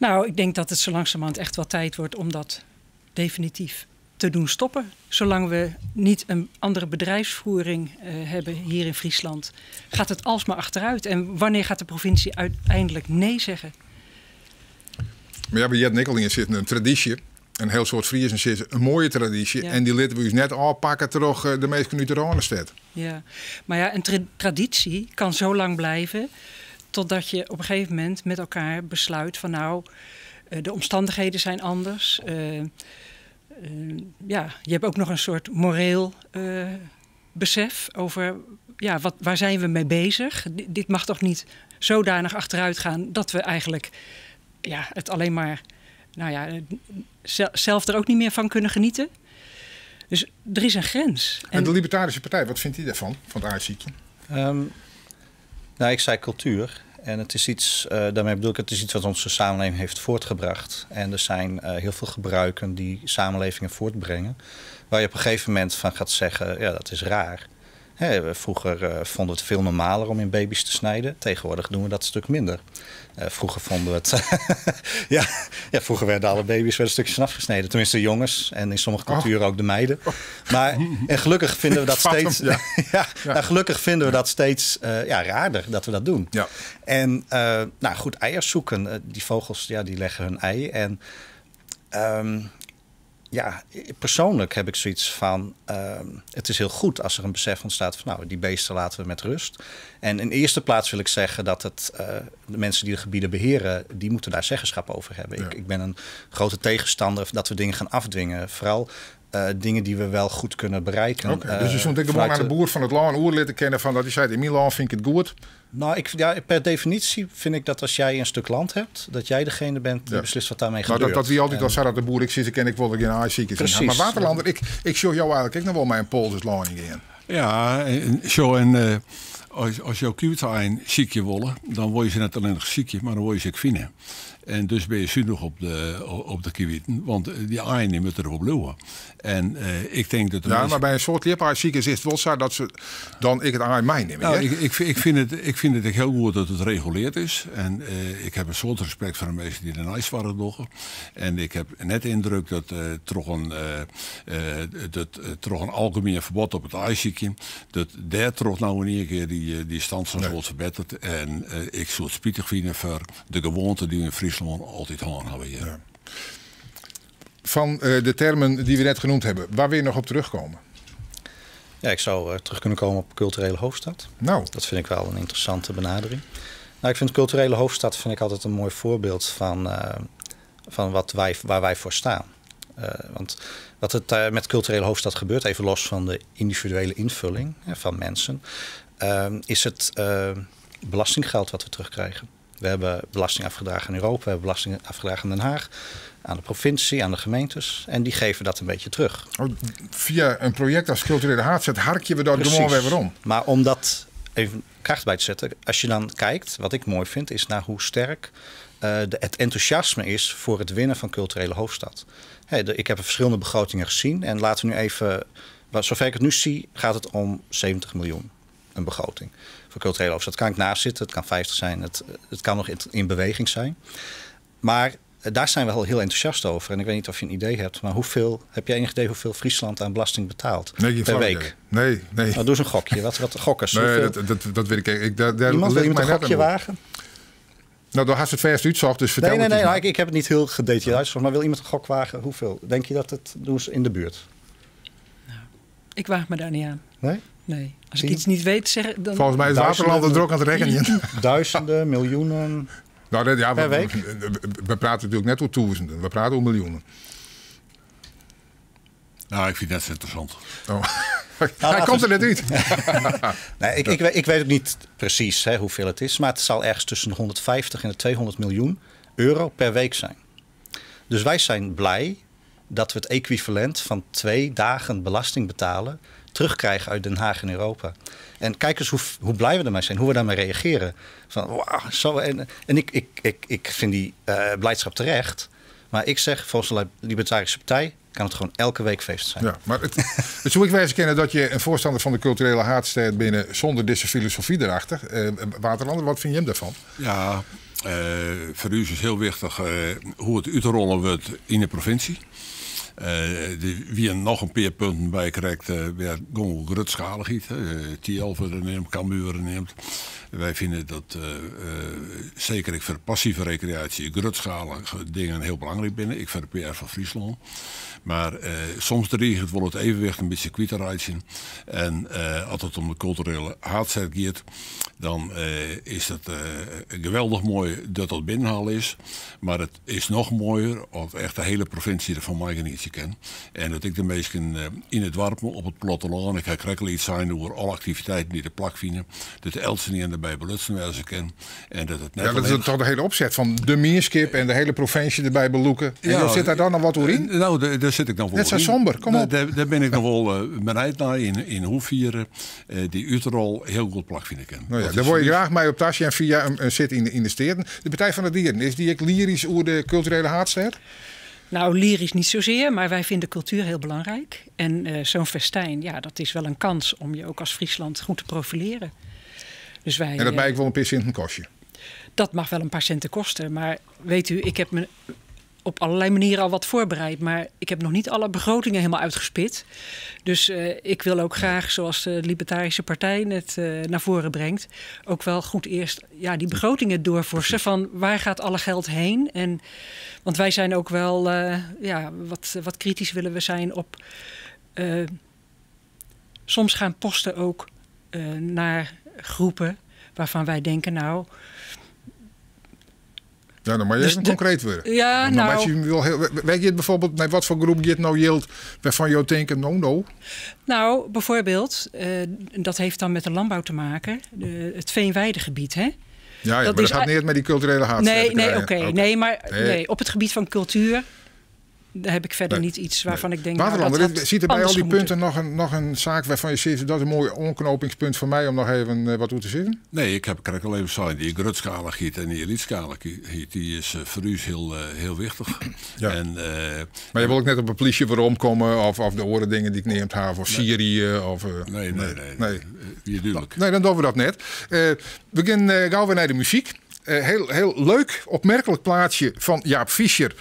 Nou, ik denk dat het zo langzamerhand echt wel tijd wordt om dat definitief te doen stoppen. Zolang we niet een andere bedrijfsvoering hebben hier in Friesland, gaat het alsmaar achteruit. En wanneer gaat de provincie uiteindelijk nee zeggen? Maar ja, bij Jet Nikkeling zit een traditie. Een heel soort Friesen zit een mooie traditie. Ja. En die laten we dus net afpakken terug de meest nuterane stad. Ja, maar ja, een traditie kan zo lang blijven totdat je op een gegeven moment met elkaar besluit van nou, de omstandigheden zijn anders. Ja, je hebt ook nog een soort moreel besef over ja, waar zijn we mee bezig. Dit mag toch niet zodanig achteruit gaan dat we eigenlijk ja, het alleen maar zelf er ook niet meer van kunnen genieten. Dus er is een grens. En de Libertarische Partij, wat vindt u daarvan, van het ASI'tje? Nou, ik zei cultuur. En het is iets, daarmee bedoel ik, het is iets wat onze samenleving heeft voortgebracht. En er zijn heel veel gebruiken die samenlevingen voortbrengen. Waar je op een gegeven moment van gaat zeggen, ja, dat is raar. Vroeger vonden we het veel normaler om in baby's te snijden. Tegenwoordig doen we dat een stuk minder. Vroeger vonden we het... vroeger werden alle baby's een stukje afgesneden. Tenminste de jongens en in sommige culturen ook de meiden. Maar en gelukkig vinden we dat steeds... gelukkig vinden we dat steeds raarder dat we dat doen. Ja. En goed, eiers zoeken. Die vogels die leggen hun ei. En persoonlijk heb ik zoiets van... het is heel goed als er een besef ontstaat van... nou, die beesten laten we met rust. En in eerste plaats wil ik zeggen dat de mensen die de gebieden beheren... die moeten daar zeggenschap over hebben. Ja. Ik ben een grote tegenstander dat we dingen gaan afdwingen. Vooral dingen die we wel goed kunnen bereiken. Okay, dus je stond gewoon aan de boer van het land oer leren kennen... van dat hij zei, in Milan vind ik het goed... Nou, per definitie vind ik dat als jij een stuk land hebt... dat jij degene bent die beslist wat daarmee gebeurt. Dat wie altijd al zei dat de boer... ik zit, ik wil geen ASI'tjes zien. Maar Waterlander, ik show jou eigenlijk ook nog wel mijn Poolse landing in. Ja, als jouw kuurtijn ziekje willen... dan word je ze net alleen nog ziekje, maar dan word je ze ook vinden. En dus ben je zuinig op de kiwieten, want die aaien moeten erop blijven. En ik denk dat... maar bij een soort liepaarsziektes is het wel zo dat ze dan het aan mij nemen. Nou, ik vind het heel goed dat het gereguleerd is. En ik heb een soort respect voor de mensen die de ijs waren doggen. En ik heb net de indruk dat toch een algemeen verbod op het ijsziekje, dat daar toch nou in één keer die stand van wordt verbeterd. En ik zou het spietig vinden voor de gewoonte die we in Friesland altijd hebben. Ja. Van de termen die we net genoemd hebben, waar wil je nog op terugkomen? Ja, ik zou terug kunnen komen op culturele hoofdstad. Nou. Dat vind ik wel een interessante benadering. Nou, ik vind culturele hoofdstad altijd een mooi voorbeeld van waar wij voor staan. Want wat het met culturele hoofdstad gebeurt, even los van de individuele invulling van mensen, is het belastinggeld wat we terugkrijgen. We hebben belasting afgedragen aan Europa, we hebben belasting afgedragen aan Den Haag, aan de provincie, aan de gemeentes. En die geven dat een beetje terug. Via een project als culturele haardstad harkje we dat gewoon weer om. Maar om dat even kracht bij te zetten, als je dan kijkt, wat ik mooi vind, is naar hoe sterk het enthousiasme is voor het winnen van culturele hoofdstad. Ik heb verschillende begrotingen gezien en laten we nu even, zover ik het nu zie, gaat het om 70 miljoen. Een begroting voor culturele hoofdstad. Dat kan ik naast zitten, het kan 50 zijn, het kan nog in beweging zijn. Maar daar zijn we wel heel enthousiast over. En ik weet niet of je een idee hebt, maar heb jij enig idee hoeveel Friesland aan belasting betaalt per week? Nee. Nou, doe eens een gokje. Wat gokkers? Nee, dat weet ik. Iemand wil een gokje wagen? Nou, dan gaat het verst uitzocht, dus vertel het. Nee, ik heb het niet heel gedetailleerd uitgezocht, maar wil iemand een gok wagen? Hoeveel? Denk je dat het doen ze in de buurt? Nou, ik waag me daar niet aan. Nee? Nee. Als ik iets niet weet, dan... Volgens mij is Waterland er druk aan het rekenen. Duizenden, miljoenen... Nou, per week? We praten natuurlijk net over duizenden. We praten over miljoenen. Nou, ik vind het net zo interessant. Oh. Hij komt er net uit. Nee, ik weet ook niet precies hoeveel het is. Maar het zal ergens tussen de 150 en de 200 miljoen euro per week zijn. Dus wij zijn blij dat we het equivalent van 2 dagen belasting betalen terugkrijgen uit Den Haag in Europa. En kijk eens hoe blij we ermee zijn, hoe we daarmee reageren. Van, wow, zo, en ik vind die blijdschap terecht. Maar ik zeg, volgens de Libertarische Partij kan het gewoon elke week feest zijn. Ja, maar het zou ik wijzen kennen dat je een voorstander van de culturele haardstad binnen zonder deze filosofie erachter. Waterlander, wat vind je hem daarvan? Ja, voor u is heel wichtig hoe het uitrollen wordt in de provincie. Wie er nog een paar punten bij krijgt, weer gewoon grootschaligheid. Tielver neemt, Cambuur neemt. Wij vinden dat zeker voor passieve recreatie grootschalige dingen heel belangrijk binnen. Ik vind de PR van Friesland. Maar soms dreigt het wel het evenwicht een beetje kwijt te rijden. En als het om de culturele haatzet gaat, dan is het geweldig mooi dat dat binnenhaal is. Maar het is nog mooier als echt de hele provincie ervan mij genieten kan. En dat ik de meesten in het dorp op het platteland, ik ga krijgen iets zijn door alle activiteiten die de plak vinden. Dat de Elsen niet erbij belutsen waar ze kennen. En dat het net Ja, dat is toch de hele opzet van de Meerskip en de hele provincie erbij beloeken. En Ja, zit daar dan nog wat door in? Nou, daar zit ik nog wel Net zo in. somber, kom op. Daar ben ik nog wel bereid naar in hoevieren die Uterol heel goed plak vinden kan. Nou ja, daar word je graag mee op tasje en via een zit in de steden. De Partij van de Dieren, is die ook lyrisch over de culturele haatster? Nou, lyrisch niet zozeer, maar wij vinden cultuur heel belangrijk. En zo'n festijn, ja, dat is wel een kans om je ook als Friesland goed te profileren. Dus wij, En dat bij ik wel een paar cent een kostje. dat mag wel een paar centen kosten. Maar weet u, ik heb me op allerlei manieren al wat voorbereid. Maar ik heb nog niet alle begrotingen helemaal uitgespit. Dus ik wil ook graag, zoals de Libertarische Partij net naar voren brengt, ook wel goed eerst die begrotingen doorvorsen. Van waar gaat alle geld heen? En, want wij zijn ook wel wat kritisch willen we zijn op. Soms gaan posten ook naar groepen waarvan wij denken, nou. Ja, dan moet je Dus even de- concreet worden. Ja, Dan nou. weet je wel heel, weet je bijvoorbeeld met wat voor groep je het nou yield waarvan je denkt, no. Nou, bijvoorbeeld, dat heeft dan met de landbouw te maken. Het veenweidegebied, hè? Ja, maar Dat dat is gaat niet met die culturele haatster te Nee, krijgen. oké. Nee, maar nee, op het gebied van cultuur, daar heb ik verder niet iets waarvan ik denk. Waterlander, nou, dat had ziet er bij al anders die gemoeten. punten nog een zaak waarvan je ziet, dat is een mooi onknopingspunt voor mij om nog even wat toe te zitten? Nee, ik krijg al even zeggen, die grootschaligheid en die eliteschaligheid, die is voor u heel wichtig. Ja. En, Maar je wil ook net op een politie waarom komen of de oren dingen die ik neemt have of Syrië of... nee. Wie duidelijk. Nee, dan doen we dat net. We gaan gauw weer naar de muziek. Heel leuk, opmerkelijk plaatsje van Jaap Fischer.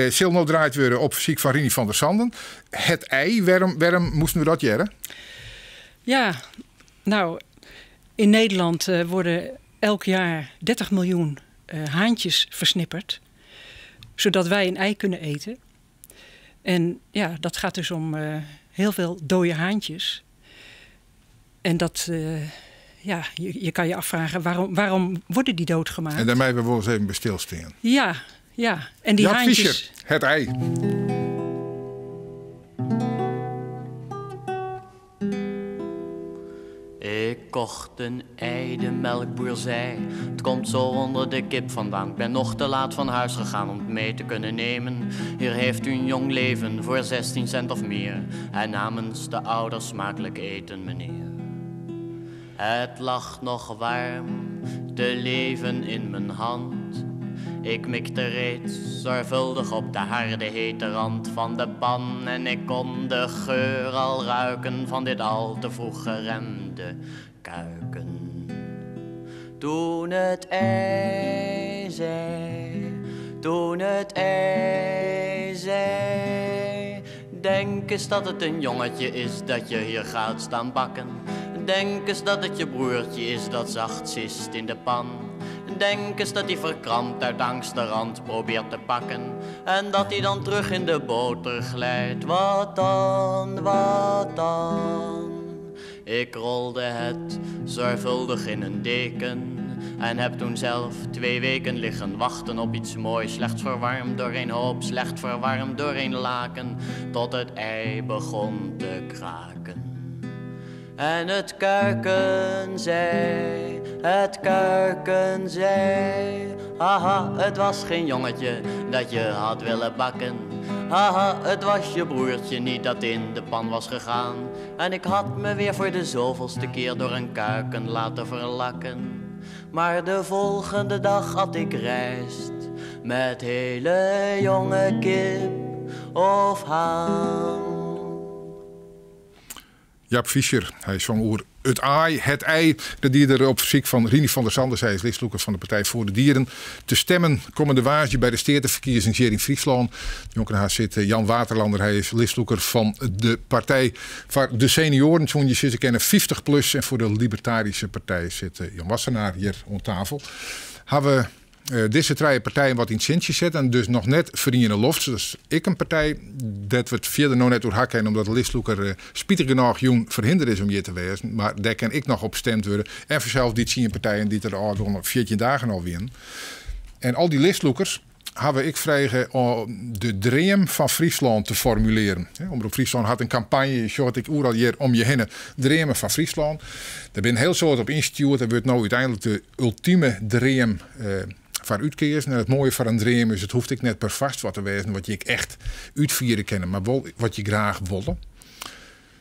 Zal nou draait worden op muziek van Rini van der Sanden. Het ei, waarom moesten we dat jaren? Ja, nou, in Nederland worden elk jaar 30 miljoen haantjes versnipperd, zodat wij een ei kunnen eten. En ja, dat gaat dus om heel veel dode haantjes. En dat, je kan je afvragen, waarom worden die doodgemaakt? En daarmee willen we eens even bij stilstaan. Ja. En die Jaap haantjes. Fischer, het ei. Ik kocht een ei, de melkboer zei, het komt zo onder de kip vandaan. Ik ben nog te laat van huis gegaan om het mee te kunnen nemen. Hier heeft u een jong leven voor 16 cent of meer. En namens de ouders smakelijk eten, meneer. Het lag nog warm, te leven in mijn hand. Ik mikte reeds zorgvuldig op de harde hete rand van de pan. En ik kon de geur al ruiken van dit al te vroeg geremde kuiken. Toen het ei zei, denk eens dat het een jongetje is dat je hier gaat staan bakken. Denk eens dat het je broertje is dat zacht zist in de pan. Denk eens dat hij verkrampt uit angst de rand probeert te pakken. En dat hij dan terug in de boter glijdt. Wat dan, wat dan? Ik rolde het zorgvuldig in een deken. En heb toen zelf 2 weken liggen wachten op iets moois. Slecht verwarmd door een hoop, slecht verwarmd door een laken. Tot het ei begon te kraken. En het kuiken zei, haha, het was geen jongetje dat je had willen bakken. Haha, het was je broertje niet dat in de pan was gegaan. En ik had me weer voor de zoveelste keer door een kuiken laten verlakken. Maar de volgende dag had ik rijst met hele jonge kip of haan. Jaap Fischer, hij zong over het AI, het ei. Dat die er op verzoek van Rini van der Sanden, zij is listloeker van de Partij voor de Dieren, te stemmen komende waarsje bij de stedenverkiezingen hier in Friesland. Jonker zit Jan Waterlander, hij is listloeker van de Partij voor de Senioren. Zo'n je zitten kennen 50 plus en voor de Libertarische Partij zit Jan Wassenaar hier aan tafel. Hebben we deze drie partijen wat in het centje zetten en dus nog net verdienen loft. Dus ik een partij dat we het verder nog net door hakken omdat de listloeker spietig genoeg jong verhinderd is om hier te wezen. Maar daar kan ik nog op gestemd worden. En vanzelf die 10 partijen die er al 14 dagen al winnen. En al die listloekers hebben ik vregen om de dream van Friesland te formuleren. Omroep Friesland had een campagne, zodat ik overal hier om je heen dreamen van Friesland. Daar ben heel soort op ingestuurd. Dat wordt nou uiteindelijk de ultieme dream van uitkeers. En het mooie van een dream is, het hoeft ik net per vast wat te wezen wat je echt uitvieren kennen, maar wel wat je graag wilde.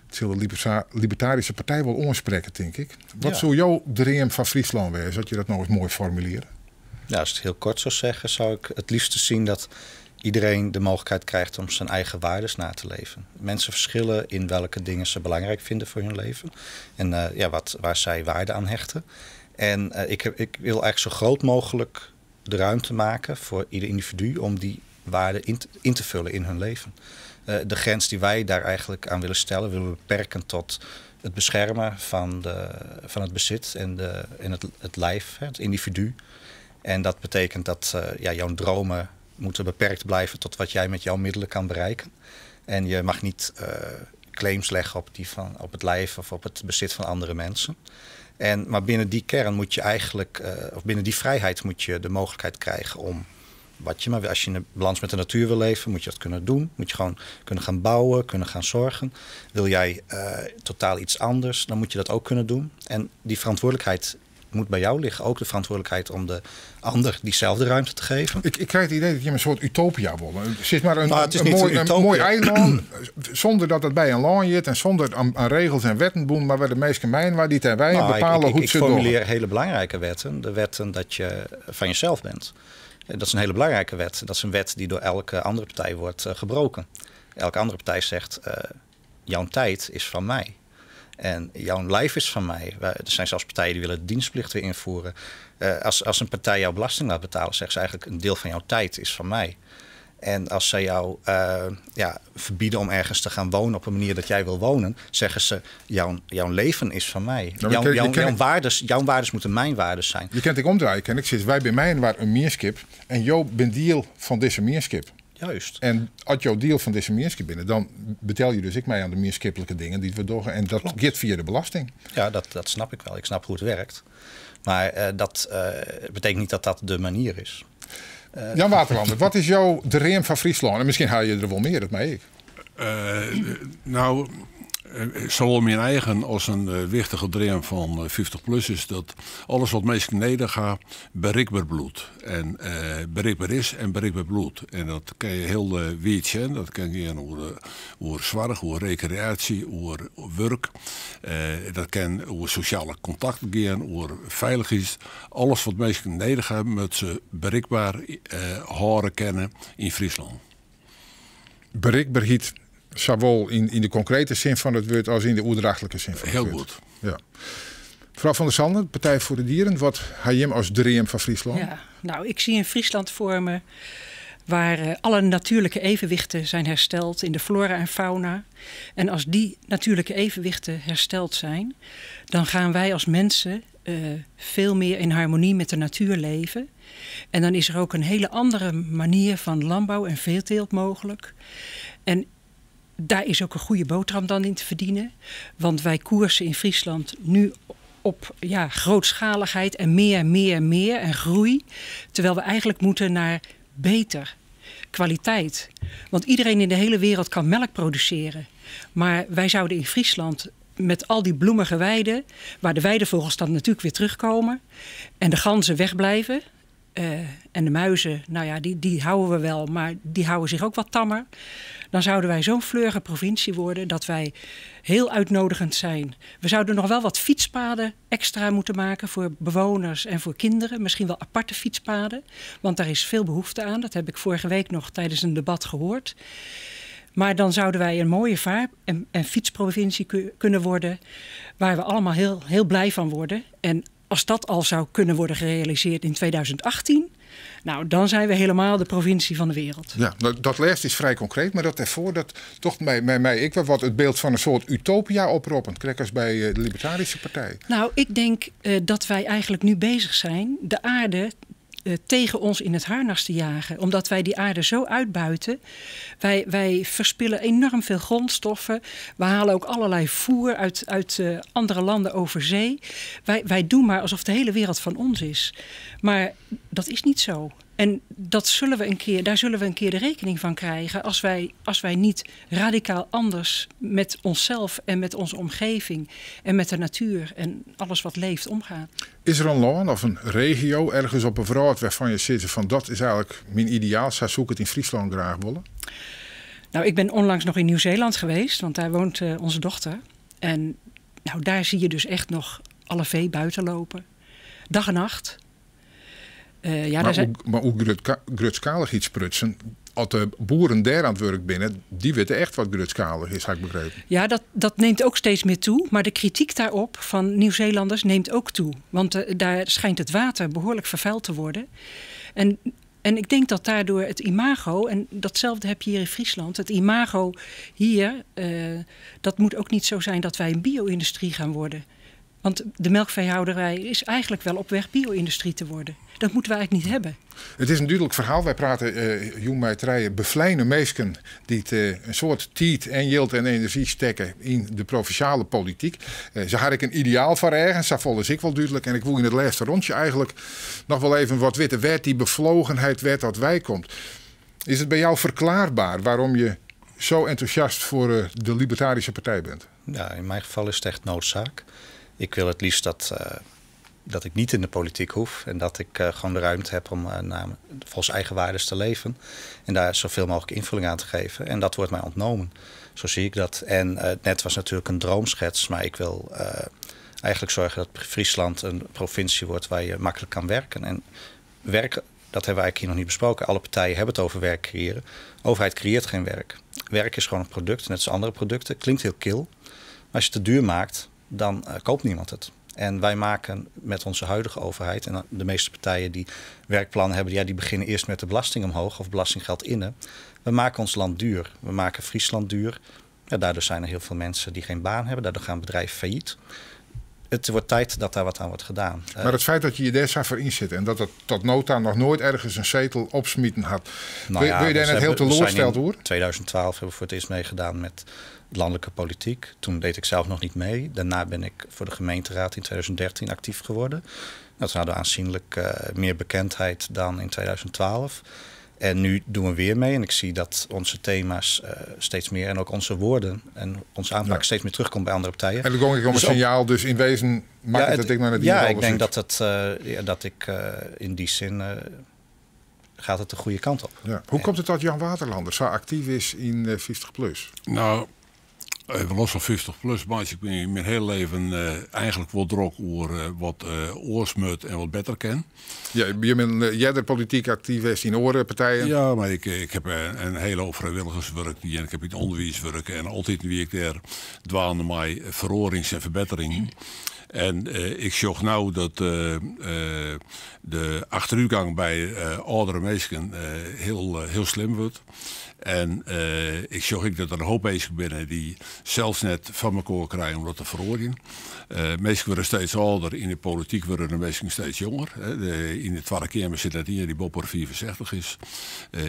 Het zal de Libertarische Partij wel onspreken, denk ik. Wat zou jouw dream van Friesland wezen? Dat je dat nog eens mooi formuleren? Ja, als ik het heel kort zou zeggen, zou ik het liefst zien dat iedereen de mogelijkheid krijgt om zijn eigen waardes na te leven. Mensen verschillen in welke dingen ze belangrijk vinden voor hun leven. En waar zij waarde aan hechten. En ik wil eigenlijk zo groot mogelijk de ruimte maken voor ieder individu om die waarden in te vullen in hun leven. De grens die wij daar eigenlijk aan willen stellen, willen we beperken tot het beschermen van het bezit en het lijf, het individu. En dat betekent dat jouw dromen moeten beperkt blijven tot wat jij met jouw middelen kan bereiken. En je mag niet claims leggen op het lijf of op het bezit van andere mensen. Maar binnen die kern moet je eigenlijk, of binnen die vrijheid moet je de mogelijkheid krijgen om maar als je in balans met de natuur wil leven, moet je dat kunnen doen. Moet je gewoon kunnen gaan bouwen, kunnen gaan zorgen. Wil jij totaal iets anders, dan moet je dat ook kunnen doen. En die verantwoordelijkheid moet bij jou liggen. Ook de verantwoordelijkheid om de ander diezelfde ruimte te geven. Ik krijg het idee dat je een soort utopia wil. Het is maar een mooi eiland, zonder dat het bij een land zit en zonder aan regels en wetten doen, maar waar de meeste gemeen waar die terwijl bepalen hoe ze doen. Ik formuleer hele belangrijke wetten. De wetten dat je van jezelf bent. Dat is een hele belangrijke wet. Dat is een wet die door elke andere partij wordt gebroken. Elke andere partij zegt, jouw tijd is van mij. En jouw lijf is van mij. Er zijn zelfs partijen die willen de dienstplicht weer invoeren. Als een partij jouw belasting laat betalen, zegt ze eigenlijk een deel van jouw tijd is van mij. En als ze jou verbieden om ergens te gaan wonen op een manier dat jij wil wonen, zeggen ze, jouw leven is van mij. Jouw waardes moeten mijn waardes zijn. Je kent ik omdraaien. En ik zit, wij bij mij waar een meerskip en jou bent deel van deze meerskip. Juist. En als jouw deel van deze meerskip binnen, dan betaal je dus ik mij aan de meerskippelijke dingen die we doen. En dat gaat via de belasting. Ja, dat snap ik wel. Ik snap hoe het werkt. Maar dat betekent niet dat dat de manier is. Jan Waterlander, wat is jouw dream van Friesland? En misschien haal je er wel meer, dat mij ik. Zowel mijn eigen als een wichtige dream van 50PLUS is dat alles wat mensen neder gaat, bereikbaar bloed. En bereikbaar is en bereikbaar bloed. En dat kan je heel wijd zijn. Dat kan je over zorg, over recreatie, over werk. Dat kan over sociale contacten gaan, over veiligheid. Alles wat mensen neder gaat, moet ze bereikbaar horen kennen in Friesland. Bereikbaarheid. Zowel in de concrete zin van het woord als in de oerdrachtelijke zin van het woord. Heel goed. Ja. Mevrouw van der Sanden, Partij voor de Dieren. Wat haal je als dream van Friesland? Ja, nou, ik zie een Friesland voor me waar alle natuurlijke evenwichten zijn hersteld in de flora en fauna. En als die natuurlijke evenwichten hersteld zijn, dan gaan wij als mensen veel meer in harmonie met de natuur leven. En dan is er ook een hele andere manier van landbouw en veeteelt mogelijk. En daar is ook een goede boterham dan in te verdienen. Want wij koersen in Friesland nu op grootschaligheid en meer en groei. Terwijl we eigenlijk moeten naar beter kwaliteit. Want iedereen in de hele wereld kan melk produceren. Maar wij zouden in Friesland met al die bloemige weiden, waar de weidevogels dan natuurlijk weer terugkomen en de ganzen wegblijven. En de muizen, nou ja, die houden we wel, maar die houden zich ook wat tammer. Dan zouden wij zo'n fleurige provincie worden dat wij heel uitnodigend zijn. We zouden nog wel wat fietspaden extra moeten maken voor bewoners en voor kinderen. Misschien wel aparte fietspaden, want daar is veel behoefte aan. Dat heb ik vorige week nog tijdens een debat gehoord. Maar dan zouden wij een mooie vaar- en fietsprovincie kunnen worden, waar we allemaal heel, heel blij van worden. En als dat al zou kunnen worden gerealiseerd in 2018... nou, dan zijn we helemaal de provincie van de wereld. Ja, dat laatste is vrij concreet, maar dat ervoor dat toch bij mij ik wel wat het beeld van een soort utopia oproepen. Kijk als bij de Libertarische Partij. Nou, ik denk dat wij eigenlijk nu bezig zijn de aarde tegen ons in het harnas te jagen. Omdat wij die aarde zo uitbuiten. Wij verspillen enorm veel grondstoffen. We halen ook allerlei voer uit andere landen over zee. Wij doen maar alsof de hele wereld van ons is. Maar dat is niet zo. En daar zullen we een keer de rekening van krijgen als wij niet radicaal anders met onszelf en met onze omgeving en met de natuur en alles wat leeft omgaan. Is er een land of een regio ergens op een verhaal waarvan je zit van dat is eigenlijk mijn ideaal, zou zoek het in Friesland graag willen? Nou, ik ben onlangs nog in Nieuw-Zeeland geweest, want daar woont onze dochter. En nou, daar zie je dus echt nog alle vee buiten lopen. Dag en nacht. Maar hoe grutskalig iets prutsen, als de boeren daar aan het werk binnen, die weten echt wat grutskalig is, heb ik begrepen. Ja, dat neemt ook steeds meer toe. Maar de kritiek daarop van Nieuw-Zeelanders neemt ook toe. Want daar schijnt het water behoorlijk vervuild te worden. En ik denk dat daardoor het imago, en datzelfde heb je hier in Friesland, het imago hier, dat moet ook niet zo zijn dat wij een bio-industrie gaan worden. Want de melkveehouderij is eigenlijk wel op weg bio-industrie te worden. Dat moeten we eigenlijk niet hebben. Het is een duidelijk verhaal. Wij praten jong met rijen bevlijne meesken die een soort tijd en geld en energie stekken in de provinciale politiek. Ze had ik een ideaal voor ergens, dat volgens ik wel duidelijk. En ik wil in het laatste rondje eigenlijk nog wel even wat weten werd die bevlogenheid werd dat wij komt. Is het bij jou verklaarbaar waarom je zo enthousiast voor de Libertarische Partij bent? Ja, in mijn geval is het echt noodzaak. Ik wil het liefst dat ik niet in de politiek hoef. En dat ik gewoon de ruimte heb om volgens eigen waarden te leven. En daar zoveel mogelijk invulling aan te geven. En dat wordt mij ontnomen. Zo zie ik dat. En het net was natuurlijk een droomschets. Maar ik wil eigenlijk zorgen dat Friesland een provincie wordt waar je makkelijk kan werken. En werken, dat hebben we eigenlijk hier nog niet besproken. Alle partijen hebben het over werk creëren. De overheid creëert geen werk. Werk is gewoon een product, net als andere producten. Klinkt heel kil. Maar als je het te duur maakt, dan koopt niemand het. En wij maken met onze huidige overheid, en de meeste partijen die werkplannen hebben, die beginnen eerst met de belasting omhoog of belastinggeld innen. We maken ons land duur. We maken Friesland duur. Ja, daardoor zijn er heel veel mensen die geen baan hebben. Daardoor gaan bedrijven failliet. Het wordt tijd dat daar wat aan wordt gedaan. Maar het feit dat je daar zo voor inzet en dat het tot nota nog nooit ergens een zetel opsmieten had. Nou ja, wil je daar net heel teleurgesteld hoor? hoor? In 2012 hebben we voor het eerst meegedaan met landelijke politiek. Toen deed ik zelf nog niet mee. Daarna ben ik voor de gemeenteraad in 2013 actief geworden. Dat hadden we aanzienlijk meer bekendheid dan in 2012. En nu doen we weer mee. En ik zie dat onze thema's steeds meer en ook onze woorden en onze aanpak steeds meer terugkomt bij andere partijen. En dan ging ik om een signaal, dus in wezen maakt het dat ik naar de ja, ik denk dat ik in die zin gaat het de goede kant op. Ja. Hoe komt het dat Jan Waterlander zo actief is in 50PLUS? Nou, even los van 50PLUS, maar ik ben mijn hele leven eigenlijk wel druk over wat oorsmut en wat beter ken. Ja, je bent jij politiek actief is in orenpartijen? Ja, maar ik heb een hele hoop vrijwilligerswerk en ik heb in het onderwijswerk en altijd wie ik daar dwaande mij verorings- en verbeteringen. En ik zag nou dat de achteruitgang bij oudere mensen heel slim wordt. En ik zag dat er een hoop mensen binnen die zelfs net van elkaar krijgen om dat te verhoren. Mensen worden steeds ouder, in de politiek worden de mensen steeds jonger. In de Tweede Kamer zit dat hier die Bopper 64 is.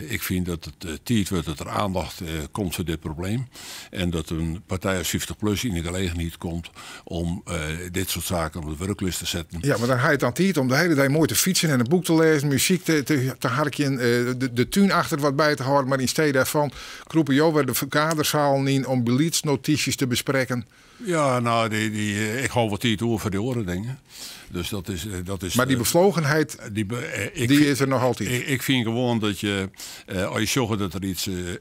Ik vind dat het tijd wordt dat er aandacht komt voor dit probleem. En dat een partij als 50PLUS in de gelegenheid komt om dit soort zaken op de werklist te zetten. Ja, maar dan ga je het aan tijd om de hele dag mooi te fietsen en een boek te lezen, muziek te harken, de tuin achter wat bij te houden. Maar in steeds daarvan kroepen jou weer de vergaderzaal in om beleidsnotities te bespreken. Ja, nou, ik hou wat tijd over voor de oren dingen. Dus dat is Maar die bevlogenheid, die is er nog altijd. Ik vind gewoon dat je, als je zorgt dat er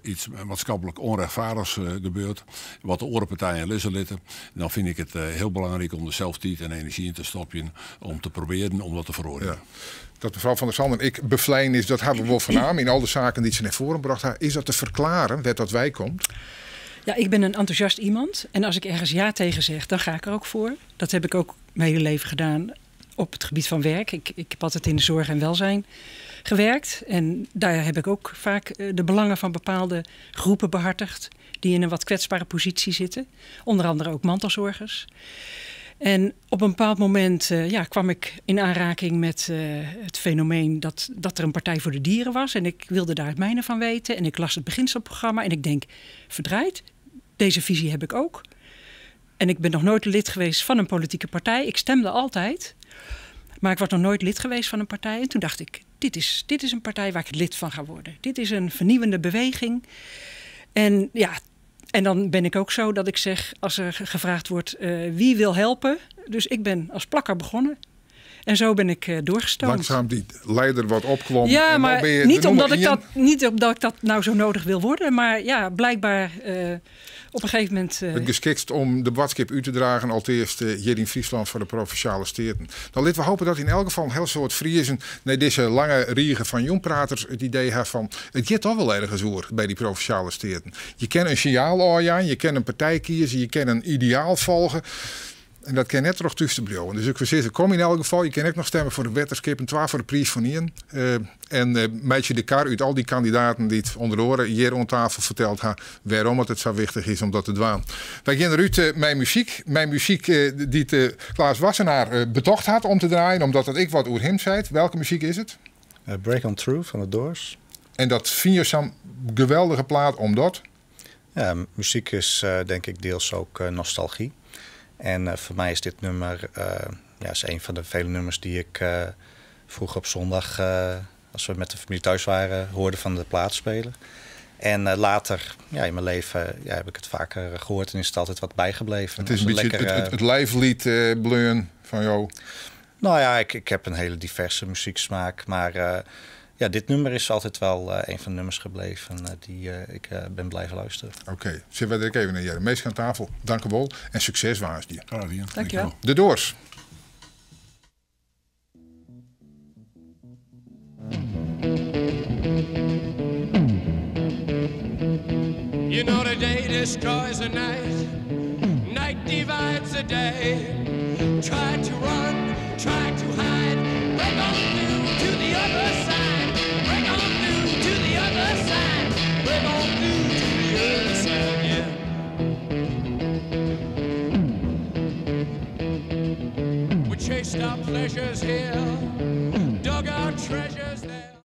iets maatschappelijk onrechtvaardigs gebeurt, wat de orenpartijen lezen litten, dan vind ik het heel belangrijk om er zelf tijd en energie in te stoppen om te proberen om dat te veroordelen. Ja. Dat mevrouw Van der Sanden en ik bevleien is, dat hebben we wel van in al de zaken die ze naar voren bracht. Is dat te verklaren, werd dat wij komt? Ja, ik ben een enthousiast iemand. En als ik ergens ja tegen zeg, dan ga ik er ook voor. Dat heb ik ook mijn hele leven gedaan op het gebied van werk. Ik heb altijd in de zorg en welzijn gewerkt. En daar heb ik ook vaak de belangen van bepaalde groepen behartigd die in een wat kwetsbare positie zitten. Onder andere ook mantelzorgers. En op een bepaald moment kwam ik in aanraking met het fenomeen dat er een Partij voor de Dieren was. En ik wilde daar het mijne van weten. En ik las het beginselprogramma en ik denk, verdraaid, deze visie heb ik ook. En ik ben nog nooit lid geweest van een politieke partij. Ik stemde altijd, maar ik was nog nooit lid geweest van een partij. En toen dacht ik, dit is een partij waar ik lid van ga worden. Dit is een vernieuwende beweging. En ja, en dan ben ik ook zo dat ik zeg, als er gevraagd wordt wie wil helpen. Dus ik ben als plakker begonnen. En zo ben ik doorgestoomd. Langzaam die leider wat opklom. Ja, en maar ben je niet omdat ik dat nou zo nodig wil worden. Maar ja, blijkbaar op een gegeven moment... Het geschikt om de badskip uit te dragen als eerst hier in Friesland voor de Provinciale Staten. Dan laten we hopen dat in elk geval een heel soort Friesen naar deze lange riegen van jongpraters het idee heeft van het gaat toch wel ergens hoor bij die Provinciale Staten. Je kan een signaal aan, je kan een partij kiezen, je kan een ideaal volgen. En dat kan net terug tussen blijven. Dus ik wil zeggen, kom in elk geval. Je kan ook nog stemmen voor de wetterskip en 2 voor de prijs van Ian. En meid je de kar uit al die kandidaten die het onder de oren hier aan tafel verteld hebben waarom het zo wichtig is om dat te doen. Wij gaan eruit mijn muziek. Mijn muziek die Klaas Wassenaar betocht had om te draaien, omdat ik wat over hem zei. Welke muziek is het? Break On Through van de Doors. En dat vind je zo'n geweldige plaat omdat? Ja, muziek is denk ik deels ook nostalgie. En voor mij is dit nummer is een van de vele nummers die ik vroeger op zondag, als we met de familie thuis waren, hoorde van de plaat spelen. En later in mijn leven heb ik het vaker gehoord en is het altijd wat bijgebleven. Het is een beetje het lijflied bleun van jou. Nou ja, ik heb een hele diverse muzieksmaak, maar dit nummer is altijd wel een van de nummers gebleven die ik ben blijven luisteren. Oké, zitten we er even naar hier. Meest aan tafel, dank u wel en succes waars die. Dank je wel. De Doors. You know the day destroys the night, night divides the day. Try to run, try to hide, break on through to the other side, break on through to the other side, break on through to the other side, yeah. We chased our pleasures here,